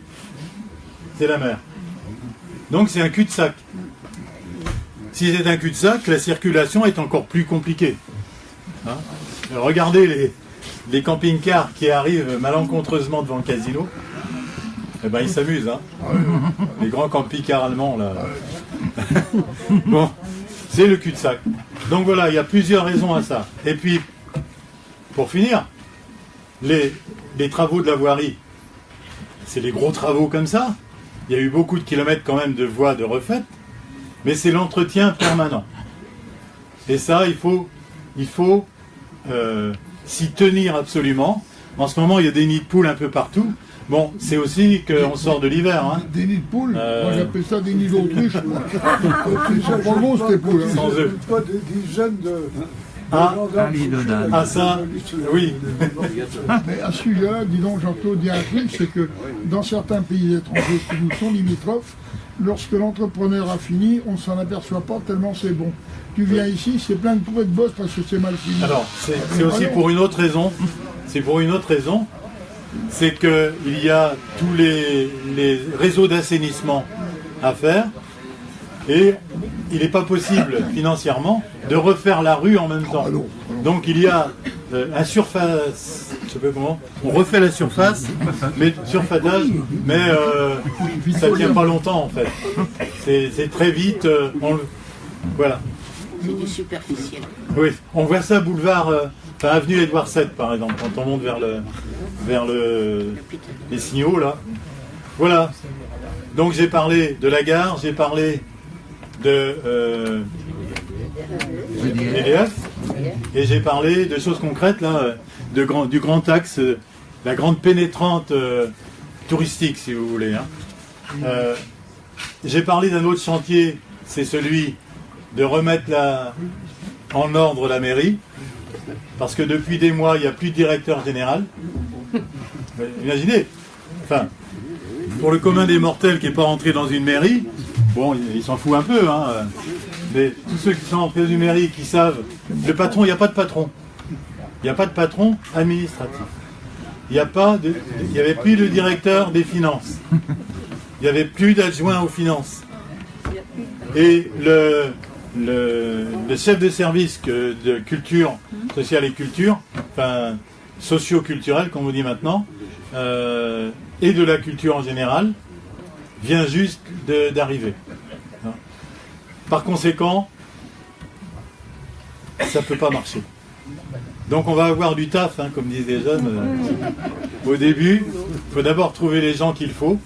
c'est la mer. Donc, c'est un cul-de-sac. Si c'est un cul-de-sac, la circulation est encore plus compliquée. Hein. Regardez les camping-cars qui arrivent malencontreusement devant le casino. Eh ben, ils s'amusent. Hein. Les grands camping-cars allemands, là. Bon, c'est le cul-de-sac. Donc voilà, il y a plusieurs raisons à ça. Et puis, pour finir, les travaux de la voirie, c'est les gros travaux comme ça. Il y a eu beaucoup de kilomètres quand même de voies de refaite, mais c'est l'entretien permanent. Et ça, il faut s'y tenir absolument. En ce moment, il y a des nids de poules un peu partout. Bon, c'est aussi qu'on sort de l'hiver. Hein. Des nids de poules? Moi j'appelle ça des nids d'autruche. C'est pas bon ces poules. Hein. Sans œufs. Pas des dizaines de... Ça, oui. Mais à celui-là, dis donc Jean-Claude, il y a un truc, c'est que dans certains pays étrangers qui nous sont limitrophes, lorsque l'entrepreneur a fini, on ne s'en aperçoit pas tellement c'est bon. Tu viens ici, c'est plein de trous et de bosses parce que c'est mal fini. Alors, c'est aussi pour une autre raison. C'est pour une autre raison. C'est qu'il y a tous les réseaux d'assainissement à faire. Et il n'est pas possible financièrement de refaire la rue en même temps. Donc il y a un surface, je sais pas comment, on refait la surface, mais surfaçage, mais ça ne tient pas longtemps en fait. C'est très vite, voilà. C'est du superficiel. Oui, on voit ça boulevard, avenue Édouard VII par exemple, quand on monte vers les signaux là. Voilà. Donc j'ai parlé de la gare, j'ai parlé de EDF, et j'ai parlé de choses concrètes là, du grand axe, la grande pénétrante touristique si vous voulez. Hein. J'ai parlé d'un autre chantier, c'est celui de remettre en ordre la mairie, parce que depuis des mois il n'y a plus de directeur général. Imaginez, enfin, pour le commun des mortels qui n'est pas rentré dans une mairie, bon, il s'en fout un peu, hein. Mais tous ceux qui sont rentrés dans une mairie, qui savent, le patron, il n'y a pas de patron. Il n'y a pas de patron administratif. Il n'y avait plus de directeur des finances. Il n'y avait plus d'adjoint aux finances. Et le chef de service de culture, sociale et culture, enfin, socio-culturel, comme on dit maintenant, et de la culture en général, vient juste d'arriver. Par conséquent, ça ne peut pas marcher. Donc on va avoir du taf, hein, comme disent les jeunes. Au début, il faut d'abord trouver les gens qu'il faut.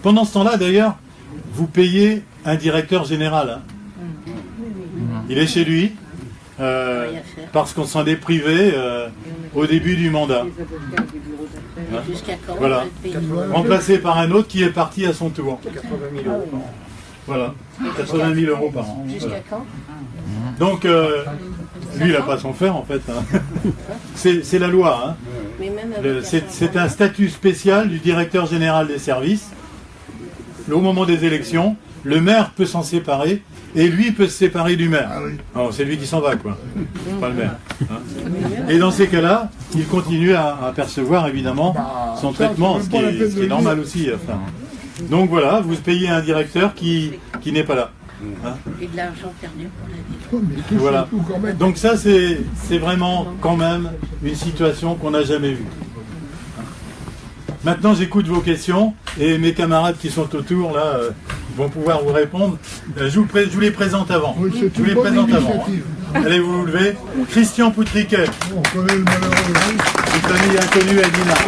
Pendant ce temps-là, d'ailleurs, vous payez un directeur général. Hein. Il est chez lui, parce qu'on s'en est privé au début du mandat. Hein. Voilà. Remplacé par un autre qui est parti à son tour. 80 000 euros par an. Voilà, 80 000 euros par an. Jusqu'à quand? Donc, lui, il n'a pas son faire en fait. Hein. C'est la loi. Hein. Mais même C'est un statut spécial du directeur général des services. Au moment des élections, le maire peut s'en séparer et lui peut se séparer du maire. Alors, c'est lui qui s'en va, quoi. Pas le maire. Hein. Et dans ces cas-là, il continue à percevoir évidemment son traitement, ce qui est normal aussi. Enfin. Donc voilà, vous payez un directeur qui n'est pas là. Hein. Et de l'argent perdu pour la ville. Mais tout Voilà. surtout quand même. Donc ça, c'est vraiment quand même une situation qu'on n'a jamais vue. Maintenant, j'écoute vos questions et mes camarades qui sont autour, là, vont pouvoir vous répondre. Je vous les présente avant. Oui, c'est Je vous une les bonne présente avant. initiative. Allez vous lever. Christian Poutriquet, On connaît le malheureux. une famille inconnue à Dinard.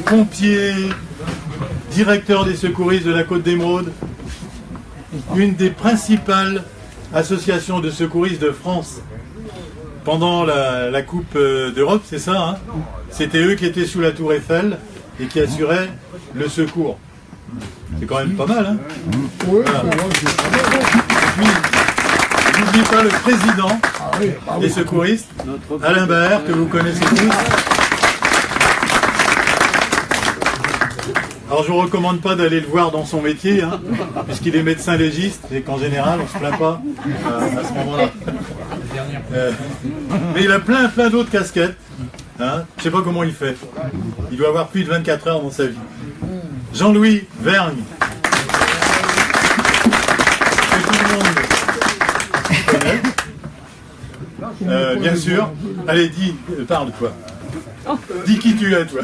Pompier, directeur des secouristes de la Côte d'Émeraude, une des principales associations de secouristes de France pendant la Coupe d'Europe, c'est ça, hein? C'était eux qui étaient sous la Tour Eiffel et qui assuraient le secours. C'est quand même pas mal, hein? Oui, Voilà. c'est vrai, c'est pas mal. Puis, n'oubliez pas le président Ah oui, ah des oui. secouristes, Alain Baer, que vous connaissez tous. Alors je vous recommande pas d'aller le voir dans son métier, hein, puisqu'il est médecin légiste et qu'en général on se plaint pas à ce moment-là. Mais il a plein d'autres casquettes. Hein. Je sais pas comment il fait. Il doit avoir plus de 24 heures dans sa vie. Jean-Louis Vergne. Que tout le monde connaît. Bien sûr. Allez, dis, parle toi. Dis qui tu es, toi.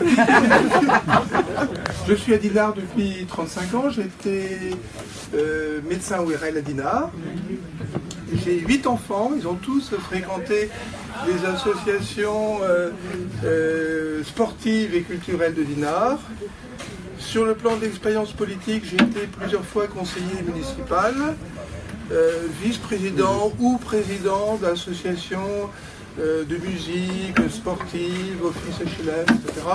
Je suis à Dinard depuis 35 ans. J'ai été médecin ORL à Dinard. J'ai 8 enfants. Ils ont tous fréquenté les associations sportives et culturelles de Dinard. Sur le plan de l'expérience politique, j'ai été plusieurs fois conseiller municipal, vice-président ou président d'associations de musique, sportive, office HLM, etc.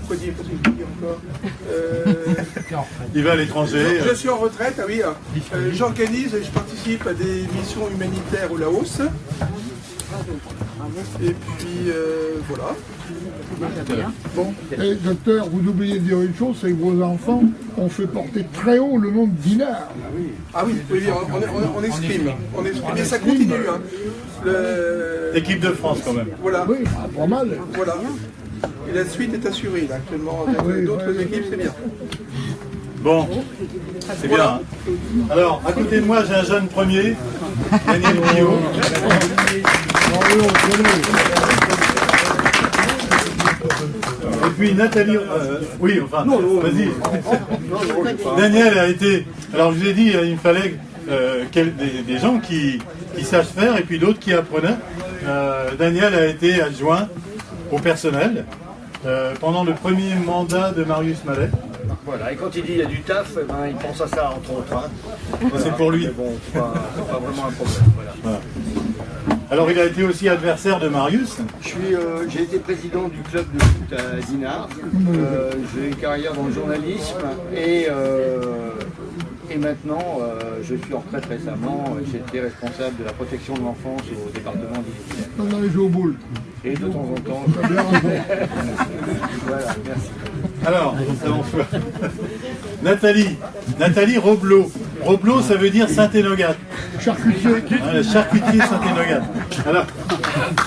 Quoi dire encore Il va à l'étranger. Je suis en retraite, ah oui. J'organise et je participe à des missions humanitaires au Laos. Et puis voilà. Bon, et docteur, vous oubliez de dire une chose, c'est que vos enfants ont fait porter très haut le nom de Dinard. Ah oui, oui, on exprime. On exprime. Et ça continue. Hein. Équipe de France quand même. Voilà. Oui, pas mal. Voilà. Et la suite est assurée là, actuellement. Avec Oui, d'autres oui. équipes, c'est bien. Bon, c'est bien. Hein. Alors, à côté de moi, j'ai un jeune premier, Daniel Pillot. Et puis Nathalie. Oui, enfin, vas-y. Daniel a été. Alors, je vous ai dit, il me fallait des gens qui sachent faire et puis d'autres qui apprenaient. Daniel a été adjoint au personnel pendant le premier mandat de Marius Mallet. Voilà, et quand il dit il y a du taf, eh ben, il pense à ça entre autres. Hein. Voilà. C'est pour lui. Mais bon, c'est pas vraiment un problème. Voilà. Voilà. Alors il a été aussi adversaire de Marius. J'ai été président du club de foot à Dinard. J'ai une carrière dans le journalisme et maintenant je suis en retraite récemment. J'étais responsable de la protection de l'enfance au département d'Ille-et-Vilaine. On a les jeux au boule. Et de temps en temps. T'as bien raison. Voilà, merci. Alors, Nathalie Roblot. Roblot, ça veut dire Saint-Énogat. Charcutier. Hein, le charcutier Saint-Énogat. Alors,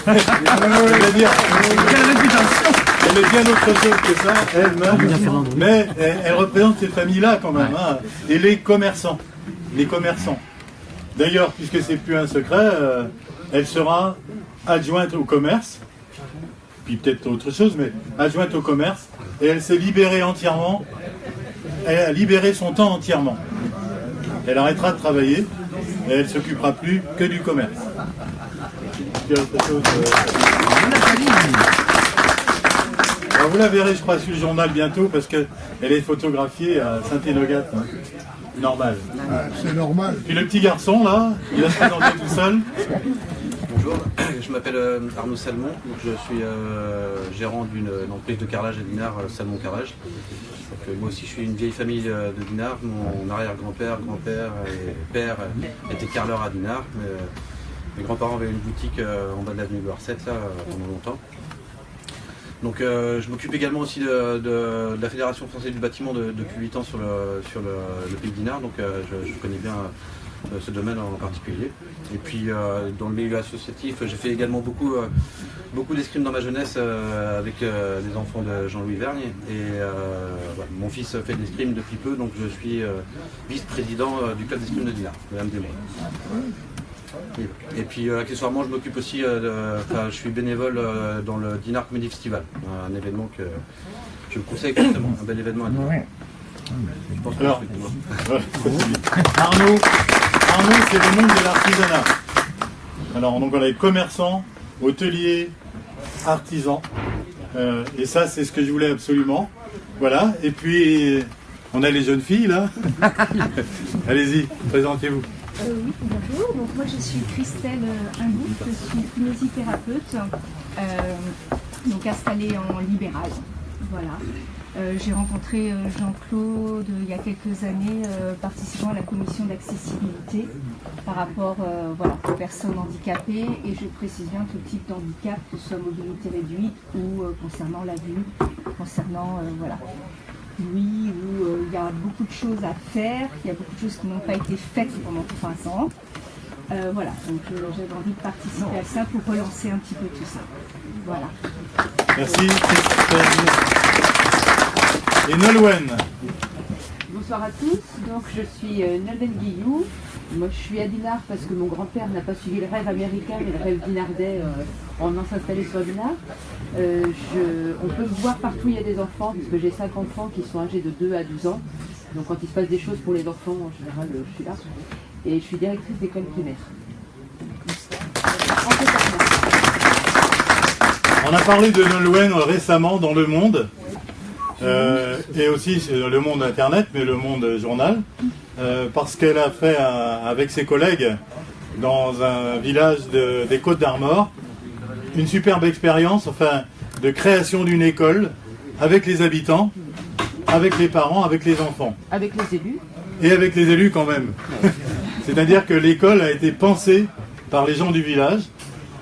elle est bien autre chose que ça, elle-même, mais elle représente cette famille-là quand même, hein, et les commerçants. D'ailleurs, puisque c'est plus un secret, elle sera adjointe au commerce, puis peut-être autre chose, mais adjointe au commerce, et elle s'est libérée entièrement, elle a libéré son temps entièrement. Elle arrêtera de travailler, et elle ne s'occupera plus que du commerce. Alors vous la verrez, je crois, sur le journal bientôt, parce qu'elle est photographiée à Saint-Énogat. Hein. Normal. Ah, c'est normal. Puis le petit garçon, là, il va se présenter tout seul. Bonjour, je m'appelle Arnaud Salmon, donc je suis gérant d'une entreprise de carrelage à Dinard, Salmon Carrelage. Donc, moi aussi je suis une vieille famille de Dinard, mon arrière-grand-père, grand-père et père étaient carreleurs à Dinard. Mes grands-parents avaient une boutique en bas de l'avenue Loire 7 là, pendant longtemps. Donc je m'occupe également aussi de la Fédération française du bâtiment depuis 8 ans sur le pays de Dinard, donc je connais bien ce domaine en particulier. Et puis dans le milieu associatif, j'ai fait également beaucoup d'escrime dans ma jeunesse avec les enfants de Jean-Louis Vergne. Et voilà, mon fils fait de l'escrime depuis peu, donc je suis vice-président du club d'escrime de Dinard, de MDM. Et puis accessoirement, je m'occupe aussi, je suis bénévole dans le Dinard Comedy Festival, un événement que je vous conseille constamment, un bel événement à Dinard. Je pense que Alors, Arnaud, c'est le monde de l'artisanat. Alors, donc on a les commerçants, hôteliers, artisans. Et ça, c'est ce que je voulais absolument. Voilà. Et puis, on a les jeunes filles, là. Allez-y, présentez-vous. Oui, bonjour. Donc, moi, je suis Christelle Ingout, je suis kinésithérapeute, donc installée en libéral. Voilà. J'ai rencontré Jean-Claude il y a quelques années, participant à la commission d'accessibilité par rapport aux personnes handicapées, et je précise bien tout type d'handicap, que ce soit mobilité réduite ou concernant la vue, concernant oui, où il y a beaucoup de choses à faire, il y a beaucoup de choses qui n'ont pas été faites pendant 3 ans. Voilà, donc j'avais envie de participer à ça pour relancer un petit peu tout ça. Voilà. Merci, Christelle. Et Nolwenn. Bonsoir à tous, donc je suis Nolwenn Guillou. Moi je suis à Dinard parce que mon grand-père n'a pas suivi le rêve américain mais le rêve dinardais en allant s'installer sur Dinard. On peut me voir partout, il y a des enfants, parce que j'ai 5 enfants qui sont âgés de 2 à 12 ans. Donc quand il se passe des choses pour les enfants, en général je suis là. Et je suis directrice d'école primaire. On a parlé de Nolwenn récemment dans Le Monde. Et aussi le monde internet, mais le monde journal, parce qu'elle a fait avec ses collègues dans un village des Côtes d'Armor une superbe expérience, de création d'une école avec les habitants, avec les parents, avec les enfants. Avec les élus. Et avec les élus quand même. C'est-à-dire que l'école a été pensée par les gens du village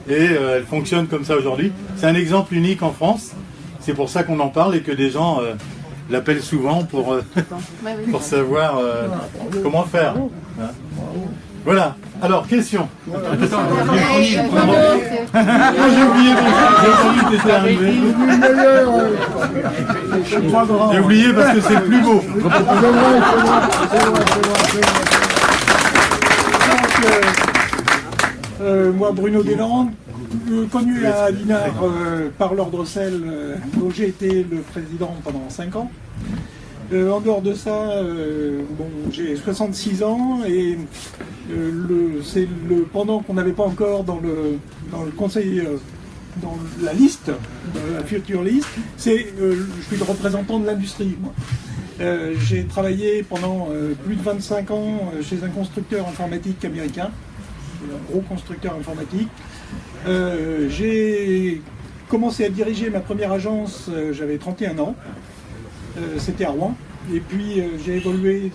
et elle fonctionne comme ça aujourd'hui. C'est un exemple unique en France. C'est pour ça qu'on en parle et que des gens l'appellent souvent pour savoir comment faire. Hein. Voilà. Alors, question. J'ai oublié que t'étais arrivé. J'ai oublié parce que c'est le plus beau. Moi, Bruno Deslandes, connu à Dinard par l'Ordre Sel, où j'ai été le président pendant 5 ans. En dehors de ça, j'ai 66 ans et c'est pendant qu'on n'avait pas encore dans le conseil, dans la liste, dans la future liste, je suis le représentant de l'industrie. J'ai travaillé pendant plus de 25 ans chez un constructeur informatique américain, un gros constructeur informatique. J'ai commencé à diriger ma première agence, j'avais 31 ans, c'était à Rouen, et puis j'ai évolué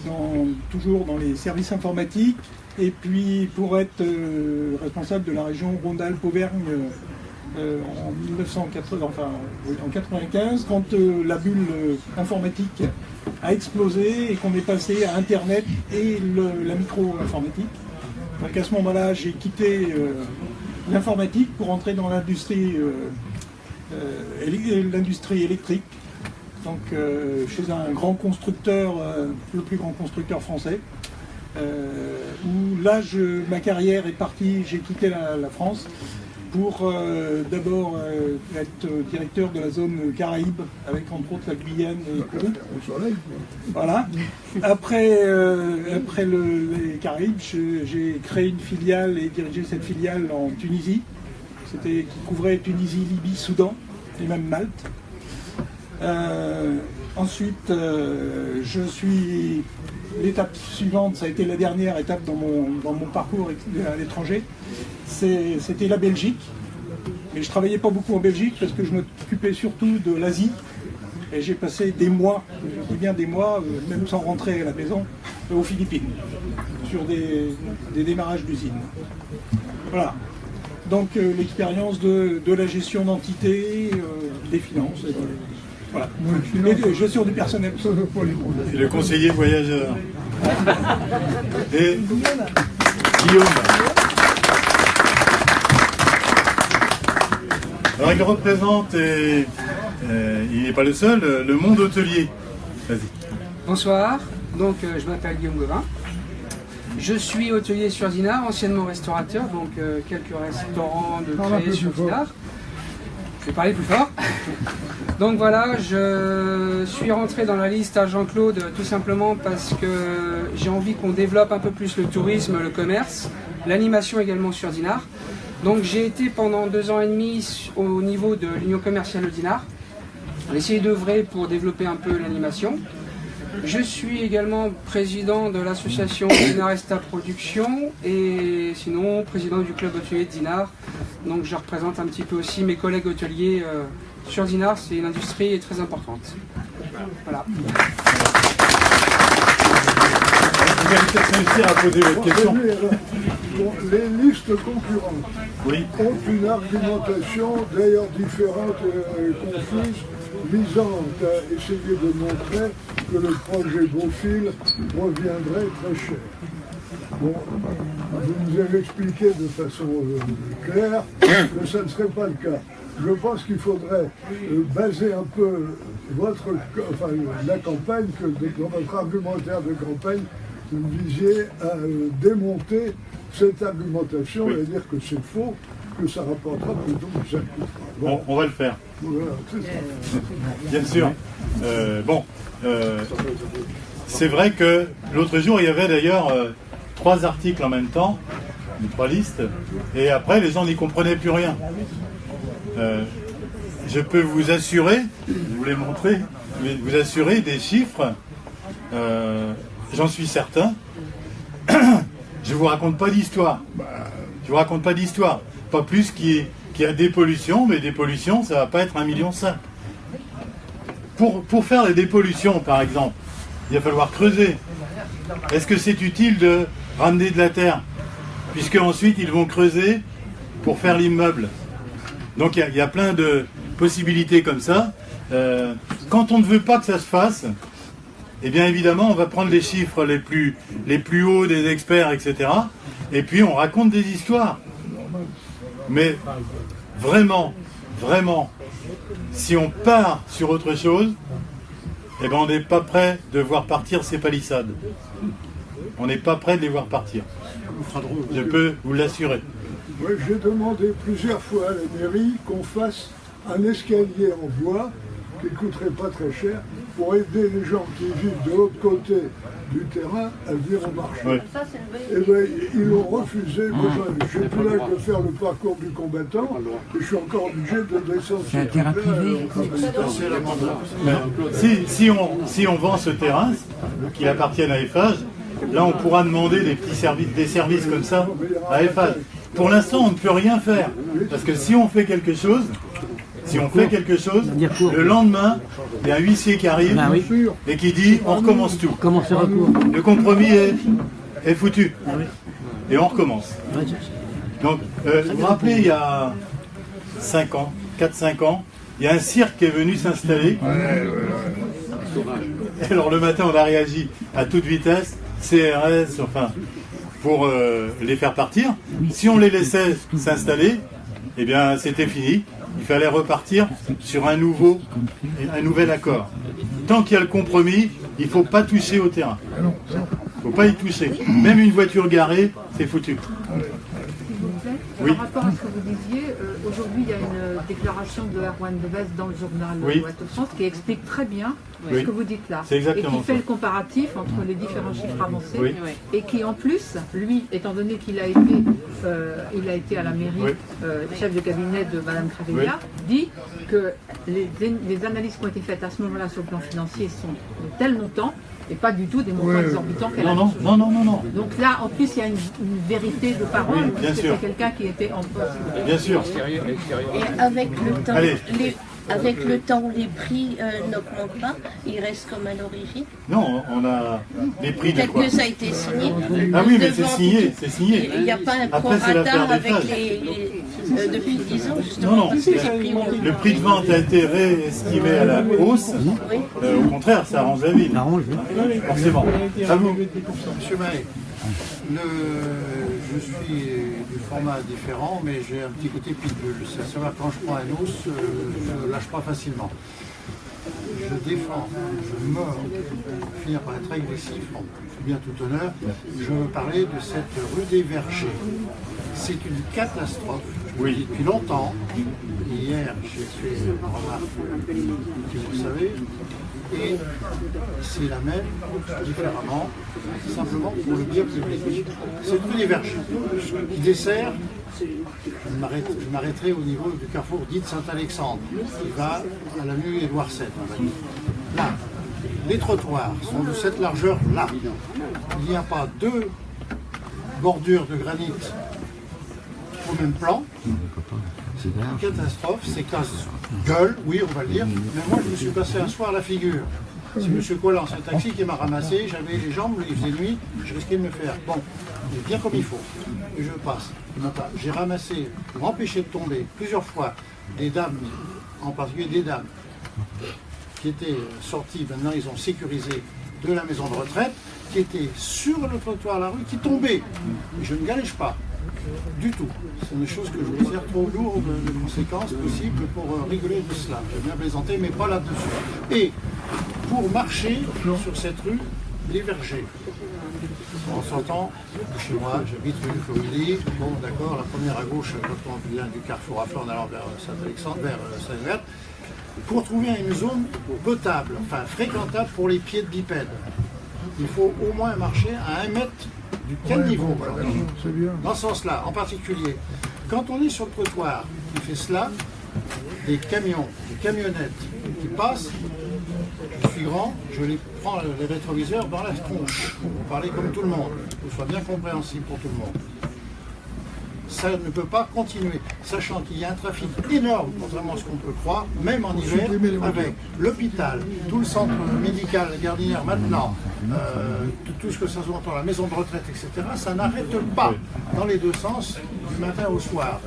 toujours dans les services informatiques, et puis pour être responsable de la région Rhône-Alpes-Auvergne en 1995, quand la bulle informatique a explosé et qu'on est passé à Internet et la micro-informatique. Donc à ce moment-là, j'ai quitté l'informatique pour entrer dans l'industrie électrique, donc chez un grand constructeur, le plus grand constructeur français, où là ma carrière est partie, j'ai quitté la France pour d'abord être directeur de la zone Caraïbes, avec entre autres la Guyane et Kourou. Voilà. Après les Caraïbes, j'ai créé une filiale et dirigé cette filiale en Tunisie, qui couvrait Tunisie, Libye, Soudan et même Malte. Ensuite, l'étape suivante, ça a été la dernière étape dans mon parcours à l'étranger, c'était la Belgique. Mais je ne travaillais pas beaucoup en Belgique parce que je m'occupais surtout de l'Asie. Et j'ai passé des mois, je dis bien des mois, même sans rentrer à la maison, aux Philippines, sur des démarrages d'usines. Voilà. Donc l'expérience de la gestion d'entités, des finances. Voilà. Et gestion du personnel. Et le conseiller voyageur. Et Guillaume. Alors il représente, et il n'est pas le seul, le monde hôtelier. Vas-y. Bonsoir, donc je m'appelle Guillaume Gauvin. Je suis hôtelier sur Dinard, anciennement restaurateur, donc quelques restaurants de créés sur Dinard. Je vais parler plus fort. Donc voilà, je suis rentré dans la liste à Jean-Claude tout simplement parce que j'ai envie qu'on développe un peu plus le tourisme, le commerce, l'animation également sur Dinard. Donc j'ai été pendant 2 ans et demi au niveau de l'Union commerciale de Dinard. On a essayé d'œuvrer pour développer un peu l'animation. Je suis également président de l'association Dinaresta Production et sinon président du club hôtelier de Dinard. Donc je représente un petit peu aussi mes collègues hôteliers sur Dinard, c'est une industrie très importante. Voilà. Vous allez peut-être réussir à poser votre question. Les listes concurrentes ont une argumentation d'ailleurs différente et confuse, visant à essayer de montrer que le projet Beaufil reviendrait très cher. Bon, vous nous avez expliqué de façon claire que ça ne serait pas le cas. Je pense qu'il faudrait baser un peu la campagne, que dans votre argumentaire de campagne, vous visiez à démonter cette argumentation et à dire que c'est faux, que ça rapportera plutôt que ça coûtera. Bon, on va le faire. Voilà, c'est ça. Bien sûr. C'est vrai que l'autre jour, il y avait d'ailleurs 3 articles en même temps, 3 listes, et après, les gens n'y comprenaient plus rien. Je peux vous assurer, je vous les montrer, vous assurer des chiffres, j'en suis certain. Je vous raconte pas d'histoire. Je vous raconte pas d'histoire. Pas plus qu'il y a des pollutions, mais des pollutions, ça va pas être 1,5 million. Pour faire les dépollutions, par exemple, il va falloir creuser. Est-ce que c'est utile de ramener de la terre? Puisque ensuite, ils vont creuser pour faire l'immeuble. Donc il y a plein de possibilités comme ça. Quand on ne veut pas que ça se fasse, eh bien évidemment, on va prendre les chiffres les plus hauts des experts, etc. Et puis on raconte des histoires. Mais vraiment, si on part sur autre chose, eh ben on n'est pas prêt de voir partir ces palissades. On n'est pas prêt de les voir partir. Je peux vous l'assurer. Moi, j'ai demandé plusieurs fois à la mairie qu'on fasse un escalier en bois qui ne coûterait pas très cher pour aider les gens qui vivent de l'autre côté du terrain à venir au marché. Oui. Et bien, ils l'ont refusé. Moi, j'ai plus l'âge de faire le parcours du combattant et je suis encore obligé de descendre. C'est un terrain privé. Si on vend ce terrain, qu'il appartienne à Eiffage, là on pourra demander des services comme ça à Eiffage. Pour l'instant, on ne peut rien faire. Parce que si on fait quelque chose, le lendemain, il y a un huissier qui arrive et qui dit on recommence tout. Le compromis est foutu. Et on recommence. Donc, vous vous rappelez, il y a 4-5 ans, il y a un cirque qui est venu s'installer. Et alors le matin, on a réagi à toute vitesse, CRS, enfin, pour les faire partir. Si on les laissait s'installer, eh bien c'était fini. Il fallait repartir sur un nouvel accord. Tant qu'il y a le compromis, il ne faut pas toucher au terrain. Il ne faut pas y toucher. Même une voiture garée, c'est foutu. Oui. Par rapport à ce que vous disiez, aujourd'hui il y a une déclaration de Erwan Devez dans le journal Ouest France qui explique très bien ce que vous dites là. Et qui fait le comparatif entre les différents chiffres avancés et qui en plus, lui, étant donné qu'il a été à la mairie chef de cabinet de Madame Cravella, dit que les analyses qui ont été faites à ce moment-là sur le plan financier sont de tel montant et pas du tout des montants exorbitants qu'elle a. Non. Donc là, en plus, il y a une vérité de parole, bien sûr. C'est quelqu'un qui était en poste. Bien sûr. Et avec le temps, les prix n'augmentent pas, ils restent comme à l'origine. Non, on a les prix de quoi? Peut-être que ça a été signé. Ah oui, mais c'est signé. Il n'y a pas un prorata avec depuis 10 ans, justement. Non, le prix de vente a été réestimé à la hausse. Au contraire, ça arrange la ville. Forcément. À vous. Monsieur Maé, Je suis du format différent, mais j'ai un petit côté pitbull. C'est vrai, quand je prends un os, je ne lâche pas facilement. Je défends, je mords, je finir par être agressif, bon, bien tout honneur. Je veux parler de cette rue des Vergers. C'est une catastrophe, je le dis depuis longtemps. Hier, j'ai fait une remarque que vous savez, et c'est la même, différemment, simplement pour le bien public. Cette rue des Vergers, qui dessert, je m'arrêterai au niveau du carrefour dit de Saint-Alexandre, qui va à l'avenue Édouard VII, on va dire. Là, les trottoirs sont de cette largeur-là. Il n'y a pas deux bordures de granit au même plan. C'est une catastrophe, c'est casse-gueule, oui, on va le dire. Mais moi, je me suis passé un soir la figure. C'est M. Collant, c'est un taxi qui m'a ramassé, j'avais les jambes, il faisait nuit, je risquais de me faire. Bon, bien comme il faut. Et je passe. J'ai ramassé, pour m'empêcher de tomber, plusieurs fois, des dames, en particulier des dames, qui étaient sorties, maintenant ils ont sécurisé, de la maison de retraite, qui étaient sur le trottoir de la rue, qui tombaient. Et je ne galège pas. Du tout. C'est des choses que je considère trop lourdes de conséquences possibles pour rigoler de cela. J'ai bien plaisanté, mais pas là-dessus. Et pour marcher sur cette rue des Vergers, en sortant de chez moi, j'habite rue Fleury, bon d'accord, la première à gauche quand on vient du carrefour à Fleur en allant vers Saint-Alexandre, vers Saint-Hubert, pour trouver une zone potable, enfin fréquentable pour les pieds de bipèdes. Il faut au moins marcher à 1 mètre du caniveau, dans ce sens-là, en particulier. Quand on est sur le trottoir qui fait cela, des camions, des camionnettes qui passent, je suis grand, je les prends les rétroviseurs dans la tronche, pour parler comme tout le monde, pour que ce soit bien compréhensible pour tout le monde. Ça ne peut pas continuer, sachant qu'il y a un trafic énorme, contrairement à ce qu'on peut croire, même en hiver, avec l'hôpital, tout le centre médical, Gardinière maintenant, tout ce que ça se entend, la maison de retraite, etc., ça n'arrête pas dans les deux sens, du matin au soir.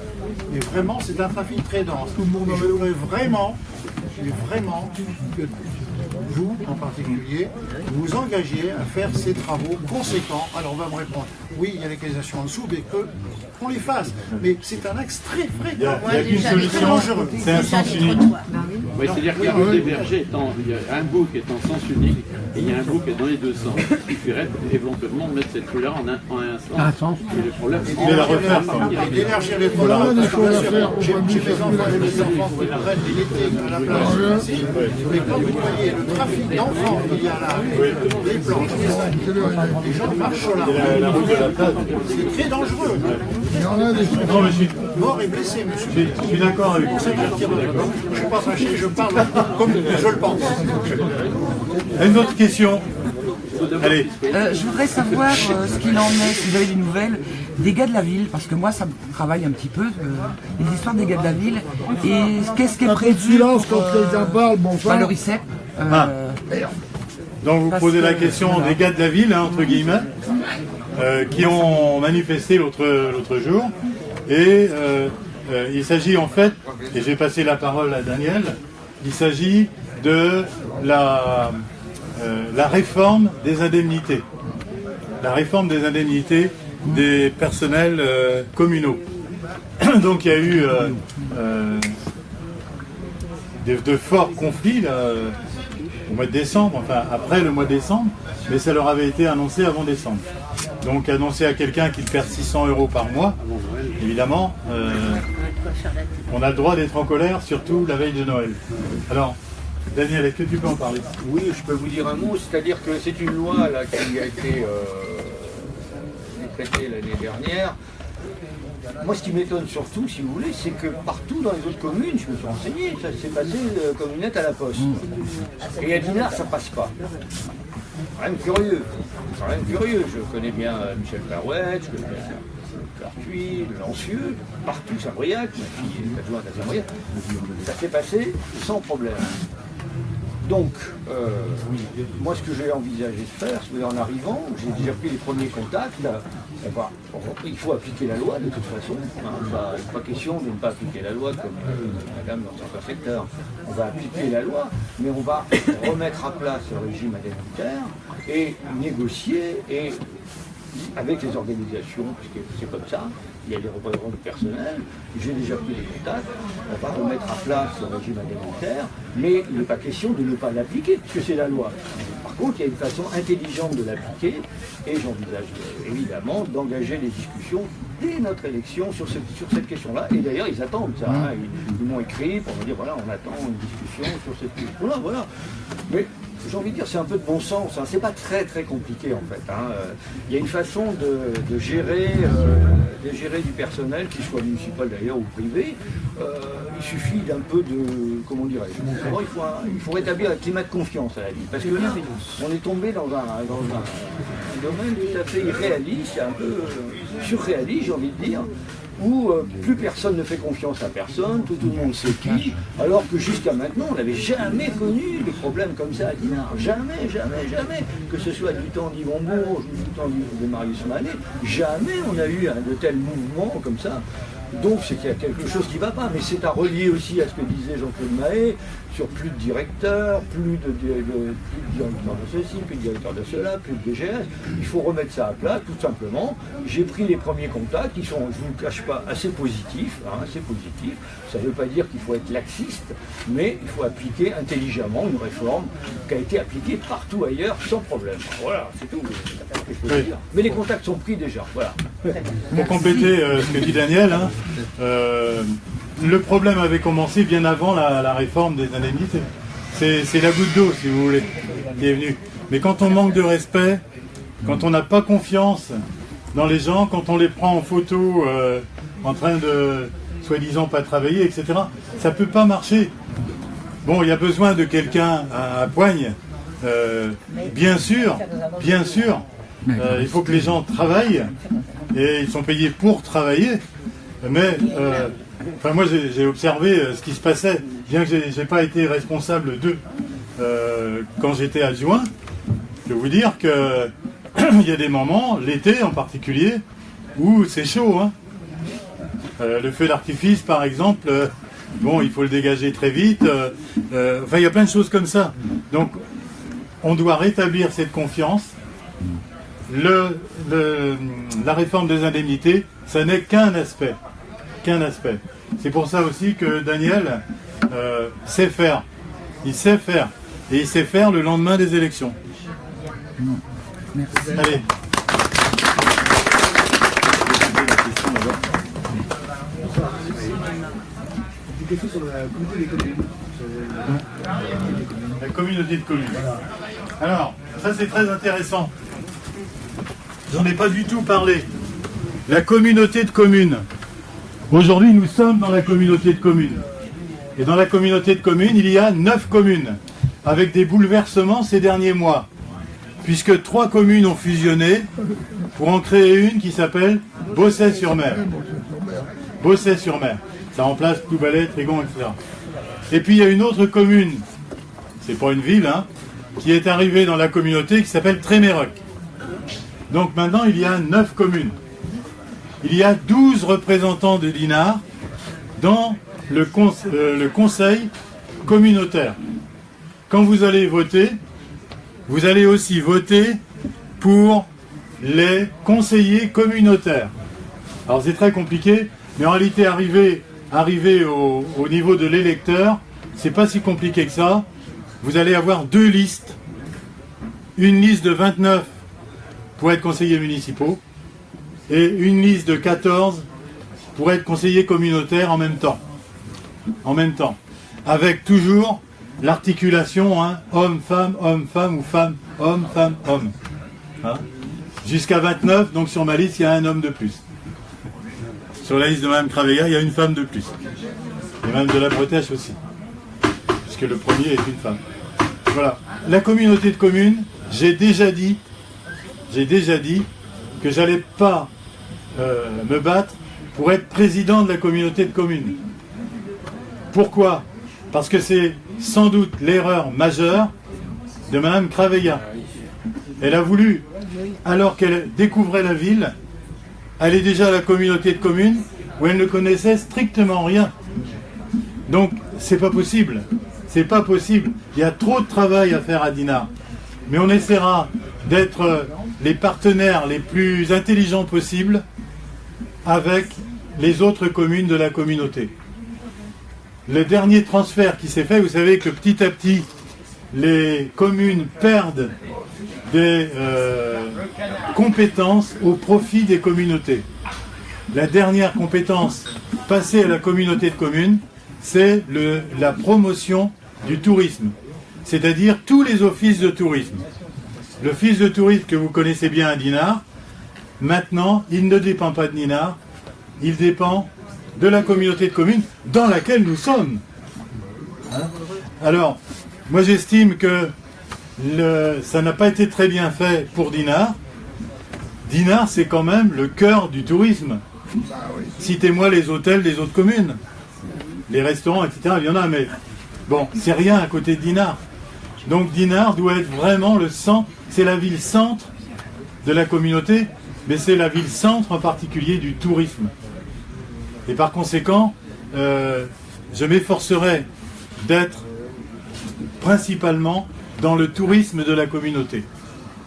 Et vraiment, c'est un trafic très dense. Et je voudrais vraiment que vous, en particulier, vous engagiez à faire ces travaux conséquents. Alors on va me répondre, oui, il y a l'équalisation en dessous, mais qu'on les fasse. Mais c'est un axe très fréquent. Il y a qu'une solution, c'est un sens unique. Oui, c'est-à-dire que la rue des Vergers, il y a un bout qui est en sens unique, et il y a un bout qui est dans les deux sens. Il suffirait éventuellement de mettre cette rue-là en un sens. Et le problème, c'est de la refaire. Et d'élargir les trottoirs. J'ai mes enfants qui arrêtent l'été à la plage. Mais quand vous voyez le trafic d'enfants qu'il y a là, les planches, les gens marchent là. La route de la plage. C'est très dangereux. Non, mais mort et blessé, monsieur. Je suis d'accord avec vous. Je ne suis pas fâché, je parle comme je le pense. Une autre question. Allez. Je voudrais savoir ce qu'il en est, si vous avez des nouvelles, des gars de la ville, parce que moi ça me travaille un petit peu, les histoires des gars de la ville, et qu'est-ce qui est prévu pour le RICEP. Donc vous posez la question des gars de la ville, hein, entre guillemets, qui ont manifesté l'autre jour, et il s'agit en fait, et j'ai passé la parole à Daniel, il s'agit de la réforme des indemnités. La réforme des indemnités des personnels communaux. Donc il y a eu de forts conflits là, au mois de décembre, enfin après le mois de décembre, mais ça leur avait été annoncé avant décembre. Donc annoncer à quelqu'un qui perd 600 € par mois, évidemment, on a le droit d'être en colère, surtout la veille de Noël. Alors, Daniel, est-ce que tu peux en parler? Oui, je peux vous dire un mot, c'est-à-dire que c'est une loi là, qui a été décrétée l'année dernière. Moi, ce qui m'étonne surtout, si vous voulez, c'est que partout dans les autres communes, je me suis renseigné, ça s'est passé comme une lettre à la poste. Et à Dinard, ça passe pas. Rien de curieux. Rien de curieux. Je connais bien Michel Parouette, je connais bien Cartuis, Lancieux, partout, Saint-Briac, ma fille est adjointe à Saint-Briac. Ça s'est passé sans problème. Donc, moi, ce que j'ai envisagé de faire, c'est en arrivant, j'ai déjà pris les premiers contacts. Il faut appliquer la loi de toute façon. Il n'est pas question de ne pas appliquer la loi comme madame dans certains secteurs. On va appliquer la loi, mais on va remettre à place le régime indemnitaire et négocier et avec les organisations, puisque c'est comme ça, il y a des représentants du personnel, j'ai déjà pris des contacts, on va remettre à place le régime alimentaire, mais il n'est pas question de ne pas l'appliquer, puisque c'est la loi. Par contre, il y a une façon intelligente de l'appliquer, et j'envisage évidemment d'engager les discussions dès notre élection sur cette question-là, et d'ailleurs ils attendent ça, hein. Ils m'ont écrit pour me dire voilà, on attend une discussion sur cette question-là, voilà. Mais j'ai envie de dire, c'est un peu de bon sens, hein. C'est pas très très compliqué en fait, hein. Il y a une façon de gérer du personnel, qu'il soit municipal d'ailleurs ou privé. Il suffit d'un peu de, comment dirais-je, d'abord il faut rétablir un climat de confiance à la vie, parce que là, on est tombé dans un domaine tout à fait irréaliste, un peu surréaliste, j'ai envie de dire, où plus personne ne fait confiance à personne, tout le monde sait qui, alors que jusqu'à maintenant, on n'avait jamais connu des problèmes comme ça à Dinard. Jamais, jamais, jamais. Que ce soit du temps d'Yvon Bourges ou du temps de Marius Manet, jamais on a eu de tels mouvements comme ça. Donc c'est qu'il y a quelque chose qui ne va pas, mais c'est à relier aussi à ce que disait Jean-Claude Mahé, sur plus de directeurs, plus de directeurs de ceci, plus de directeurs de cela, plus de DGS. Il faut remettre ça à plat, tout simplement. J'ai pris les premiers contacts, qui sont, je ne vous le cache pas, assez positifs, hein, assez positifs. Ça ne veut pas dire qu'il faut être laxiste, mais il faut appliquer intelligemment une réforme qui a été appliquée partout ailleurs sans problème. Voilà, c'est tout. Mais les contacts sont pris déjà. Voilà. Pour compléter ce que dit Daniel, hein, le problème avait commencé bien avant la réforme des indemnités. C'est la goutte d'eau, si vous voulez, qui est venue. Mais quand on manque de respect, quand on n'a pas confiance dans les gens, quand on les prend en photo en train de, soi-disant, pas travailler, etc., ça ne peut pas marcher. Bon, il y a besoin de quelqu'un à poigne, bien sûr, il faut que les gens travaillent, et ils sont payés pour travailler, mais enfin, moi j'ai observé ce qui se passait, bien que je n'ai pas été responsable d'eux quand j'étais adjoint. Je vais vous dire qu'il y a des moments, l'été en particulier, où c'est chaud, hein. Le feu d'artifice par exemple, bon, il faut le dégager très vite, enfin il y a plein de choses comme ça. Donc on doit rétablir cette confiance. La réforme des indemnités, ça n'est qu'un aspect. C'est pour ça aussi que Daniel sait faire. Il sait faire. Et il sait faire le lendemain des élections. Merci. Allez. La communauté de communes. Alors, ça c'est très intéressant. J'en ai pas du tout parlé. La communauté de communes. Aujourd'hui, nous sommes dans la communauté de communes. Et dans la communauté de communes, il y a 9 communes, avec des bouleversements ces derniers mois. Puisque 3 communes ont fusionné pour en créer une qui s'appelle Bosset-sur-Mer. Bosset-sur-Mer. Ça remplace Ploubalay, Trégon, etc. Et puis il y a une autre commune, c'est pas une ville, hein, qui est arrivée dans la communauté qui s'appelle Tréméroc. Donc maintenant il y a 9 communes. Il y a 12 représentants de Dinard dans le conseil communautaire. Quand vous allez voter, vous allez aussi voter pour les conseillers communautaires. Alors c'est très compliqué, mais en réalité arriver au niveau de l'électeur, c'est pas si compliqué que ça. Vous allez avoir 2 listes. Une liste de 29 pour être conseillers municipaux et une liste de 14 pour être conseillers communautaires en même temps. Avec toujours l'articulation, hein, homme-femme ou femme-homme, femme-homme. Hein, jusqu'à 29, donc sur ma liste, il y a un homme de plus. Sur la liste de Mme Craveilla, il y a une femme de plus. Et Mme de la Bretèche aussi. Puisque le premier est une femme. Voilà. La communauté de communes, j'ai déjà dit que j'allais pas me battre pour être président de la communauté de communes. Pourquoi ? Parce que c'est sans doute l'erreur majeure de Mme Craveilla. Elle a voulu, alors qu'elle découvrait la ville, aller déjà à la communauté de communes où elle ne connaissait strictement rien. Donc, c'est pas possible. C'est pas possible. Il y a trop de travail à faire à Dinard. Mais on essaiera d'être les partenaires les plus intelligents possibles avec les autres communes de la communauté. Le dernier transfert qui s'est fait, vous savez que petit à petit, les communes perdent des compétences au profit des communautés. La dernière compétence passée à la communauté de communes, c'est la promotion du tourisme, c'est-à-dire tous les offices de tourisme. L'office de tourisme que vous connaissez bien à Dinard, maintenant, il ne dépend pas de Dinard, il dépend de la communauté de communes dans laquelle nous sommes. Alors, moi j'estime que ça n'a pas été très bien fait pour Dinard. Dinard, c'est quand même le cœur du tourisme. Citez-moi les hôtels des autres communes. Les restaurants, etc., il y en a, mais bon, c'est rien à côté de Dinard. Donc Dinard doit être vraiment le centre, c'est la ville-centre de la communauté, mais c'est la ville-centre en particulier du tourisme. Et par conséquent, je m'efforcerai d'être principalement dans le tourisme de la communauté.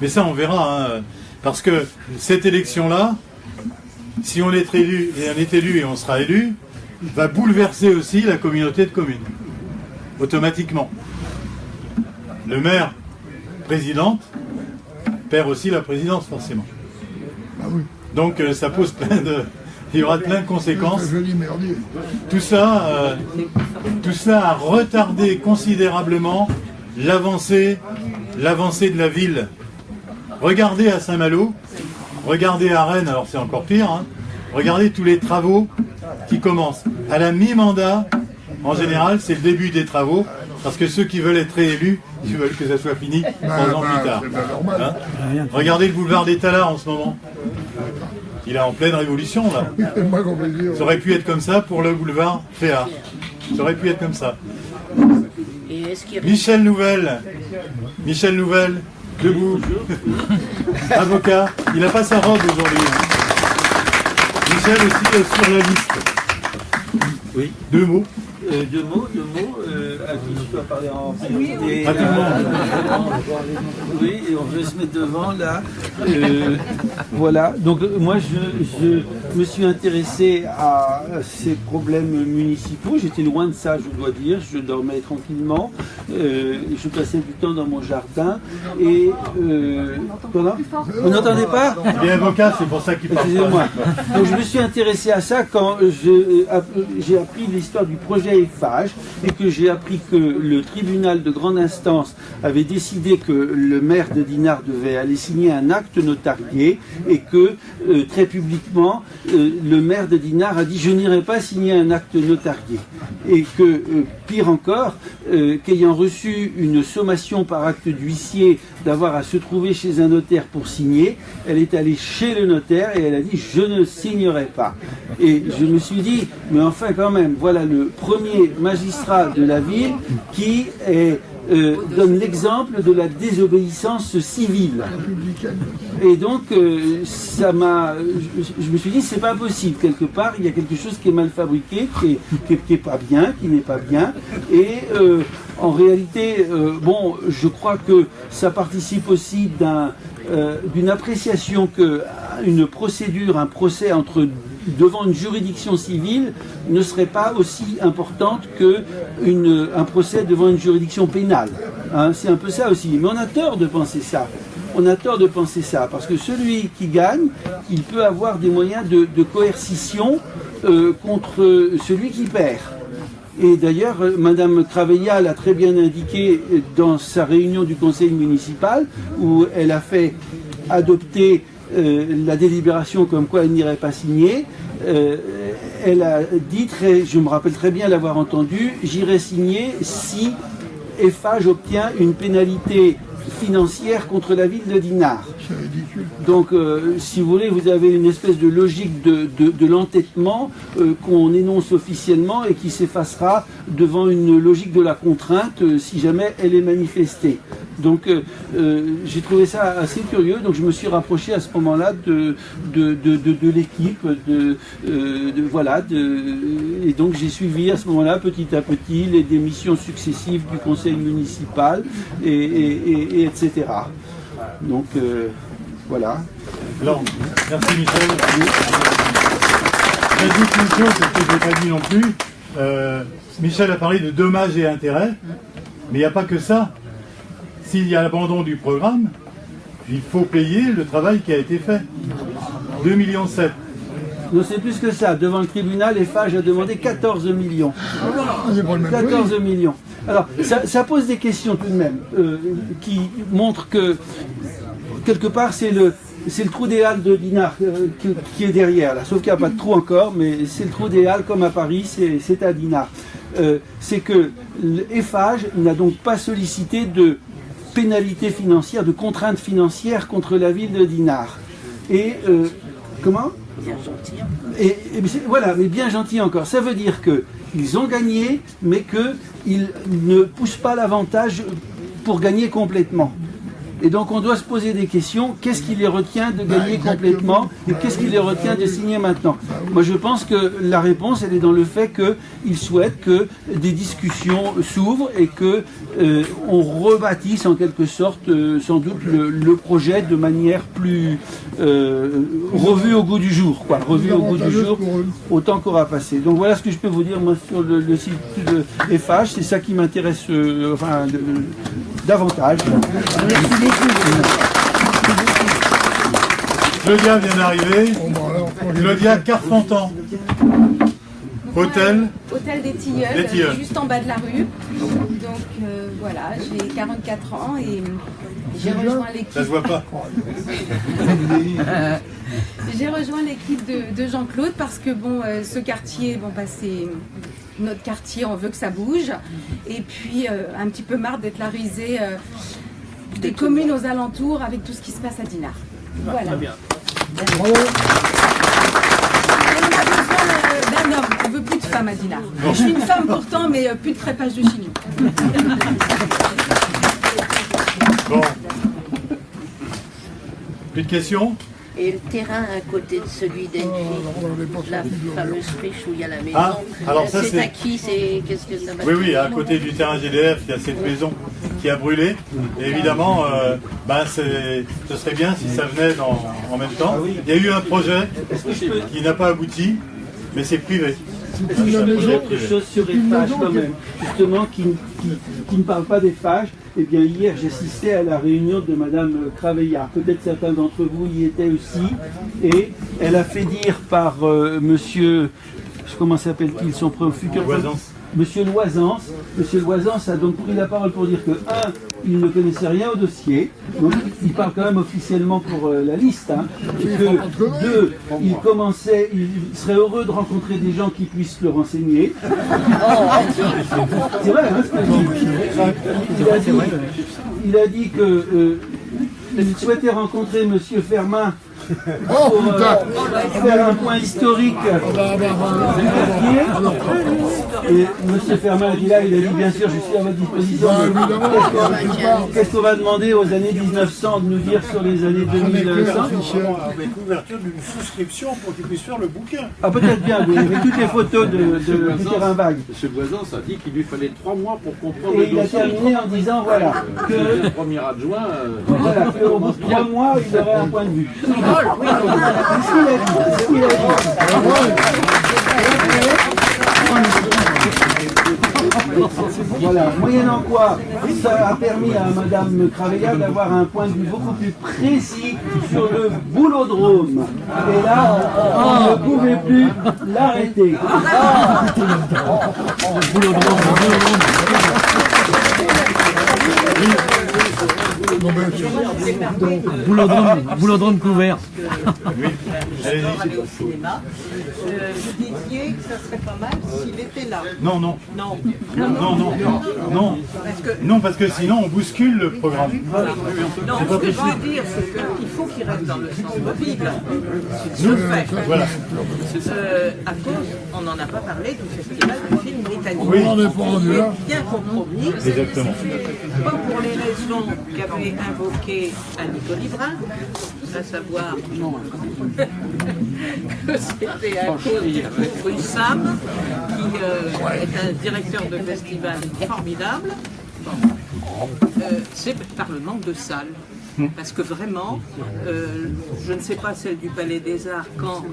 Mais ça, on verra, hein, parce que cette élection-là, si on est élu, et on sera élu, va bouleverser aussi la communauté de communes, automatiquement. Le maire, présidente, perd aussi la présidence, forcément. Donc ça pose plein de... Il y aura plein de conséquences. Tout ça a retardé considérablement l'avancée de la ville. Regardez à Saint-Malo, regardez à Rennes, alors c'est encore pire, hein, regardez tous les travaux qui commencent. À la mi-mandat, en général, c'est le début des travaux, parce que ceux qui veulent être réélus, ils veulent que ça soit fini 3 ans plus tard. Hein, regardez le boulevard des Talards en ce moment. Il est en pleine révolution, là. Ça aurait pu être comme ça pour le boulevard Féard. Ça aurait pu être comme ça. Michel Nouvel, debout. Avocat. Il n'a pas sa robe aujourd'hui. Michel aussi est sur la liste. Oui. Deux mots. À qui je dois parler en priorité? À tout le monde. Oui, et on veut se mettre devant là. Voilà, donc moi je me suis intéressé à ces problèmes municipaux. J'étais loin de ça, je dois dire. Je dormais tranquillement. Je passais du temps dans mon jardin. Et voilà. Vous n'entendez pas? Il est avocat, c'est pour ça qu'il parle. Excusez-moi. Donc je me suis intéressé à ça quand j'ai appris l'histoire du projet Eiffage et que j'ai appris que le tribunal de grande instance avait décidé que le maire de Dinard devait aller signer un acte notarié et que très publiquement le maire de Dinard a dit je n'irai pas signer un acte notarié et que pire encore qu'ayant reçu une sommation par acte d'huissier d'avoir à se trouver chez un notaire pour signer, elle est allée chez le notaire et elle a dit je ne signerai pas. Et je me suis dit mais enfin quand même voilà le premier magistrat de la ville qui donne l'exemple de la désobéissance civile. Et donc, je me suis dit, c'est pas possible. Quelque part, il y a quelque chose qui est mal fabriqué, qui est pas bien, qui n'est pas bien. Et en réalité, bon, je crois que ça participe aussi d'une appréciation qu'une procédure, un procès devant une juridiction civile ne serait pas aussi importante qu'un procès devant une juridiction pénale. Hein, c'est un peu ça aussi. Mais on a tort de penser ça. On a tort de penser ça, parce que celui qui gagne, il peut avoir des moyens de coercition contre celui qui perd. Et d'ailleurs, Madame Cravella l'a très bien indiqué dans sa réunion du conseil municipal, où elle a fait adopter la délibération comme quoi elle n'irait pas signer. Elle a dit, je me rappelle très bien l'avoir entendu, j'irai signer si Eiffage obtient une pénalité financière contre la ville de Dinard. Donc, si vous voulez, vous avez une espèce de logique de l'entêtement qu'on énonce officiellement et qui s'effacera devant une logique de la contrainte si jamais elle est manifestée. Donc, j'ai trouvé ça assez curieux. Donc, je me suis rapproché à ce moment-là de l'équipe, et donc j'ai suivi à ce moment-là petit à petit les démissions successives du conseil municipal et etc. Donc Voilà. Alors, merci Michel. J'ajoute une chose que je n'ai pas dit non plus. Michel a parlé de dommages et intérêts, mais il n'y a pas que ça. S'il y a l'abandon du programme, il faut payer le travail qui a été fait. 2,7 millions. Non, c'est plus que ça. Devant le tribunal, Eiffage a demandé 14 millions. 14 millions. Alors, ça pose des questions tout de même, qui montrent que, quelque part, c'est le trou des Halles de Dinard qui est derrière, là. Sauf qu'il n'y a pas de trou encore, mais c'est le trou des Halles, comme à Paris, c'est à Dinard. C'est que Eiffage n'a donc pas sollicité de pénalités financières, de contraintes financières contre la ville de Dinard. Et comment ? Bien gentil. Voilà, mais bien gentil encore. Ça veut dire qu'ils ont gagné, mais qu'ils ne poussent pas l'avantage pour gagner complètement. Et donc on doit se poser des questions, qu'est-ce qui les retient de gagner complètement et qu'est-ce qui les retient de signer maintenant? Moi je pense que la réponse elle est dans le fait qu'ils souhaitent que des discussions s'ouvrent et qu'on rebâtisse en quelque sorte sans doute le projet de manière plus revue au goût du jour, quoi, revue au goût du jour autant qu'aura passé. Donc voilà ce que je peux vous dire moi sur le site de Eiffage, c'est ça qui m'intéresse davantage. Claudia vient d'arriver. Claudia Carpentan. Hôtel des Tilleuls, juste en bas de la rue. Donc voilà, j'ai 44 ans et j'ai rejoint l'équipe. Ça se voit pas. J'ai rejoint l'équipe de Jean-Claude parce que bon, ce quartier, c'est notre quartier, on veut que ça bouge. Et puis un petit peu marre d'être la risée des communes aux alentours avec tout ce qui se passe à Dinard. Voilà. Très bien. Bravo. On a besoin d'un homme, on veut plus de femmes à Dinard. Je suis une femme pourtant, mais plus de crêpage de chignon. Bon. Plus de questions? Et le terrain à côté de celui d'Engie, la fameuse friche où il y a la maison, alors ça, c'est à qui? Qu'est-ce que ça va Oui, oui, à côté du terrain GDF, il y a cette maison qui a brûlé. Et évidemment, ce serait bien si ça venait en même temps. Il y a eu un projet qui n'a pas abouti, mais c'est privé. Est-ce que je peux dire quelque chose sur Eiffage quand même, justement, qui ne parle pas d'Eiffage? Eh bien, hier, j'assistais à la réunion de Madame Craveillard. Peut-être certains d'entre vous y étaient aussi. Et elle a fait dire par monsieur, comment s'appelle-t-il, son futur Monsieur Loisance. Monsieur Loisance a donc pris la parole pour dire que, il ne connaissait rien au dossier, donc il parle quand même officiellement pour la liste, et que, 2, il serait heureux de rencontrer des gens qui puissent le renseigner. C'est vrai, ce qu'il dit. Il a dit que il souhaitait rencontrer Monsieur Fermin pour faire un point historique du quartier. Et M. Fermin a dit là, il a dit bien sûr, je suis à votre disposition. Qu'est-ce qu'on va demander aux années 1900 de nous dire sur les années 2100? Avec l'ouverture d'une souscription pour qu'ils puissent faire le bouquin. Ah peut-être bien, oui, avec toutes les photos du terrain vague. M. Voisance a dit qu'il lui fallait 3 mois pour comprendre et il a terminé en disant voilà que le premier adjoint voilà, qu'au bout de 3 mois il aurait un point de vue. Voilà, moyennant quoi, ça a permis à Madame Craveillard d'avoir un point de vue beaucoup plus précis sur le boulodrome. Et là, on ne pouvait plus l'arrêter. Boulodrome couvert. Oui. Au cinéma. Vous disiez que ça serait pas mal s'il était là. Non. Non. Non, parce que sinon on bouscule le programme. Non, ce que je veux dire, c'est qu'il faut qu'il reste dans le centre-ville. Ce fait. Voilà. À cause, on n'en a pas parlé du festival de films britanniques. Oui. On est bien compromis. Exactement. Pas pour les raisons qu'avait invoquées Annie Colibrin, à savoir que c'était à cause du pauvre Sam, qui est un directeur de festival formidable. C'est par le manque de salles. Parce que vraiment, je ne sais pas celle du Palais des Arts quand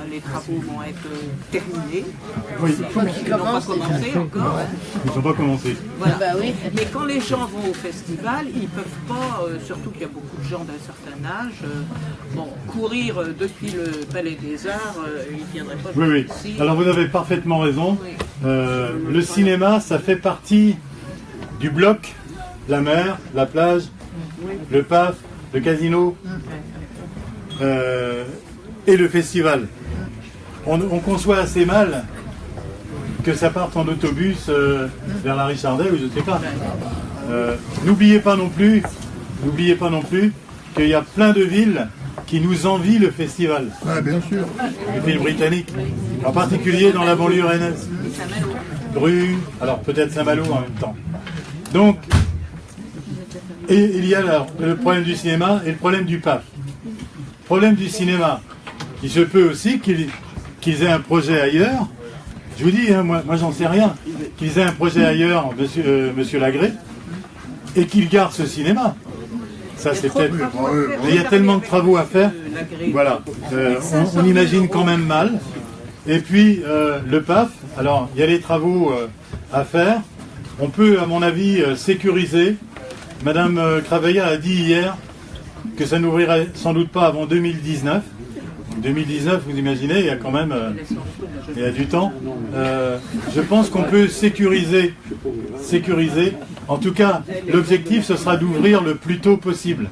les travaux vont être terminés. Oui. Ils n'ont pas commencé encore. Ils n'ont pas commencé. Voilà. Mais quand les gens vont au festival, ils ne peuvent pas, surtout qu'il y a beaucoup de gens d'un certain âge, courir depuis le Palais des Arts, ils ne viendraient pas Oui. ici. Alors vous avez parfaitement raison. Le cinéma, ça fait partie du bloc, la mer, la plage, le PAF, le casino et le festival. On conçoit assez mal que ça parte en autobus vers la Richardelle ou je ne sais pas. N'oubliez pas non plus qu'il y a plein de villes qui nous envient le festival. Ouais, bien sûr. Les villes britanniques, en particulier dans la banlieue rennaise. Bru, alors peut-être Saint-Malo en même temps. Donc, et il y a le problème du cinéma et le problème du PAF. Problème du cinéma, il se peut aussi qu'ils aient un projet ailleurs. Je vous dis, moi j'en sais rien. Qu'ils aient un projet ailleurs, monsieur Lagré, et qu'ils gardent ce cinéma. Ça c'est peut-être. Mais il y a tellement de travaux à faire. Voilà. On imagine quand même mal. Et puis le PAF, alors il y a les travaux à faire. On peut, à mon avis, sécuriser. Madame Craveilla a dit hier que ça n'ouvrirait sans doute pas avant 2019. 2019, vous imaginez, il y a quand même il y a du temps. Je pense qu'on peut sécuriser. En tout cas, l'objectif, ce sera d'ouvrir le plus tôt possible.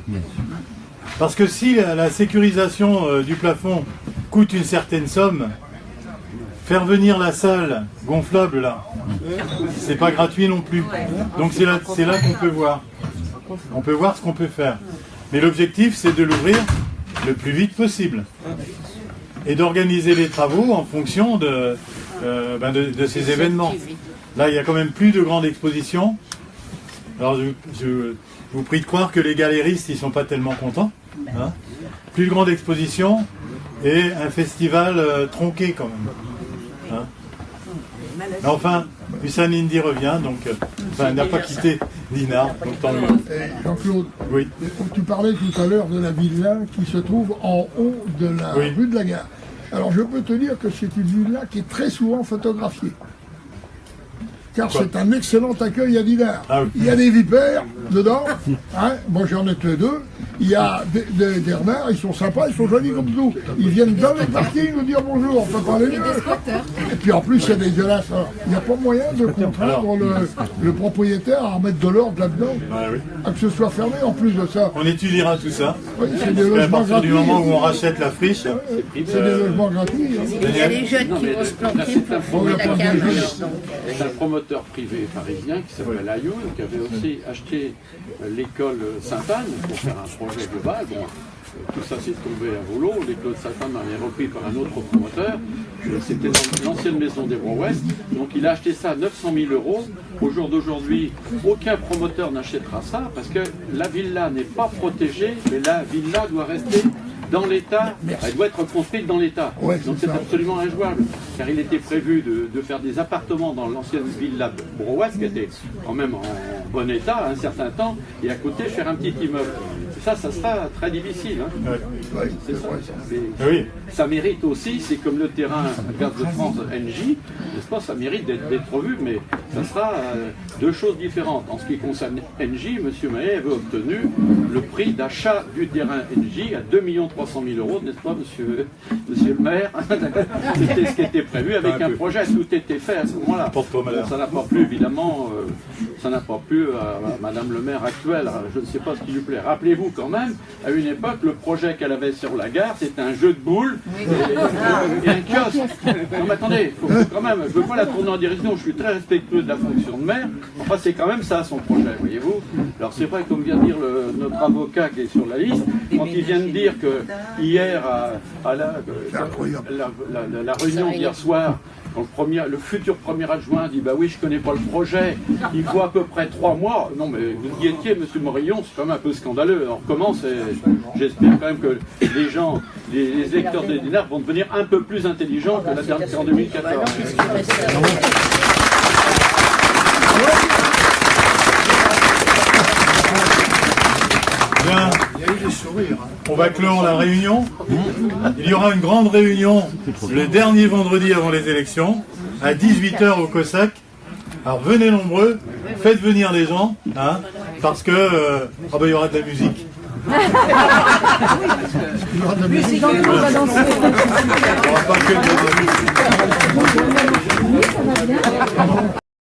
Parce que si la sécurisation du plafond coûte une certaine somme, faire venir la salle gonflable là, c'est pas gratuit non plus. Donc c'est là qu'on peut voir. On peut voir ce qu'on peut faire. Mais l'objectif, c'est de l'ouvrir le plus vite possible. Et d'organiser les travaux en fonction de ces événements. Là, il y a quand même plus de grandes expositions. Alors, je vous prie de croire que les galéristes, ils ne sont pas tellement contents. Hein. Plus de grandes expositions et un festival tronqué quand même. Hein. Mais enfin, Hussein Indy revient, donc il n'a pas quitté Dinard, donc tant mieux. Jean-Claude, oui. Tu parlais tout à l'heure de la villa qui se trouve en haut de la rue de la Gare. Alors je peux te dire que c'est une villa qui est très souvent photographiée. Car c'est un excellent accueil à Dinard. Ah oui. Il y a des vipères dedans, hein, moi j'en ai que deux. Il y a des renards, ils sont sympas, ils sont jolis comme tout. Ils viennent dans les parkings nous dire bonjour, on peut pas aller mieux. Et puis en plus c'est dégueulasse. Il n'y a pas moyen de contraindre le propriétaire à remettre de l'ordre là-dedans, à que ce soit fermé en plus de ça. On étudiera tout ça. Oui, c'est des logements gratuits. Du moment où on rachète la friche. C'est des logements gratuits. Il y a les jeunes qui vont se planter pour fouiller la cave. C'est un promoteur privé parisien qui s'appelle Ayoun, qui avait aussi acheté l'école Sainte-Anne pour faire un projet global. Bon, tout ça s'est tombé à volo. L'école Sainte-Anne avait repris par un autre promoteur. C'était dans l'ancienne maison des Rois-Ouest. Donc il a acheté ça à 900 000 €. Au jour d'aujourd'hui, aucun promoteur n'achètera ça parce que la villa n'est pas protégée, mais la villa doit rester dans l'État, elle doit être construite dans l'État. Ouais, donc c'est absolument injouable, car il était prévu de faire des appartements dans l'ancienne villa de Brouas, qui était quand même en bon état à un certain temps, et à côté faire un petit immeuble. Ça sera très difficile. Hein. Ouais. C'est ça. Oui. Ça mérite aussi, c'est comme le terrain Gaz de France NJ, n'est-ce pas, ça mérite d'être revu, mais ça sera deux choses différentes. En ce qui concerne NJ, M. Maillet avait obtenu le prix d'achat du terrain NJ à 2 300 000 €, n'est-ce pas, monsieur le maire? C'était ce qui était prévu avec un projet, tout était fait à ce moment-là. Bon, ça n'a pas plu, évidemment, ça n'a pas plu à madame le maire actuelle, je ne sais pas ce qui lui plaît. Rappelez-vous quand même, à une époque, le projet qu'elle avait sur la gare, c'était un jeu de boules et un kiosque. Non mais attendez, faut quand même, je ne veux pas la tourner en direction, je suis très respectueux de la fonction de maire, enfin c'est quand même ça son projet, voyez-vous. Alors c'est vrai, comme vient de dire notre avocat qui est sur la liste, quand il vient de dire que hier, à la réunion d'hier soir, quand le futur premier adjoint dit bah oui, je connais pas le projet, il faut à peu près 3 mois. Non mais vous y étiez, monsieur Morillon, c'est quand même un peu scandaleux. Alors comment j'espère quand même que les gens, les électeurs de Dinard vont devenir un peu plus intelligents que la dernière en 2014. Bien. Il y a eu des sourires. On va clore la réunion. Il y aura une grande réunion le dernier vendredi avant les élections, à 18h au COSAC. Alors venez nombreux, faites venir les gens, hein, parce que il y aura de la musique. Il y aura de la musique. On va danser.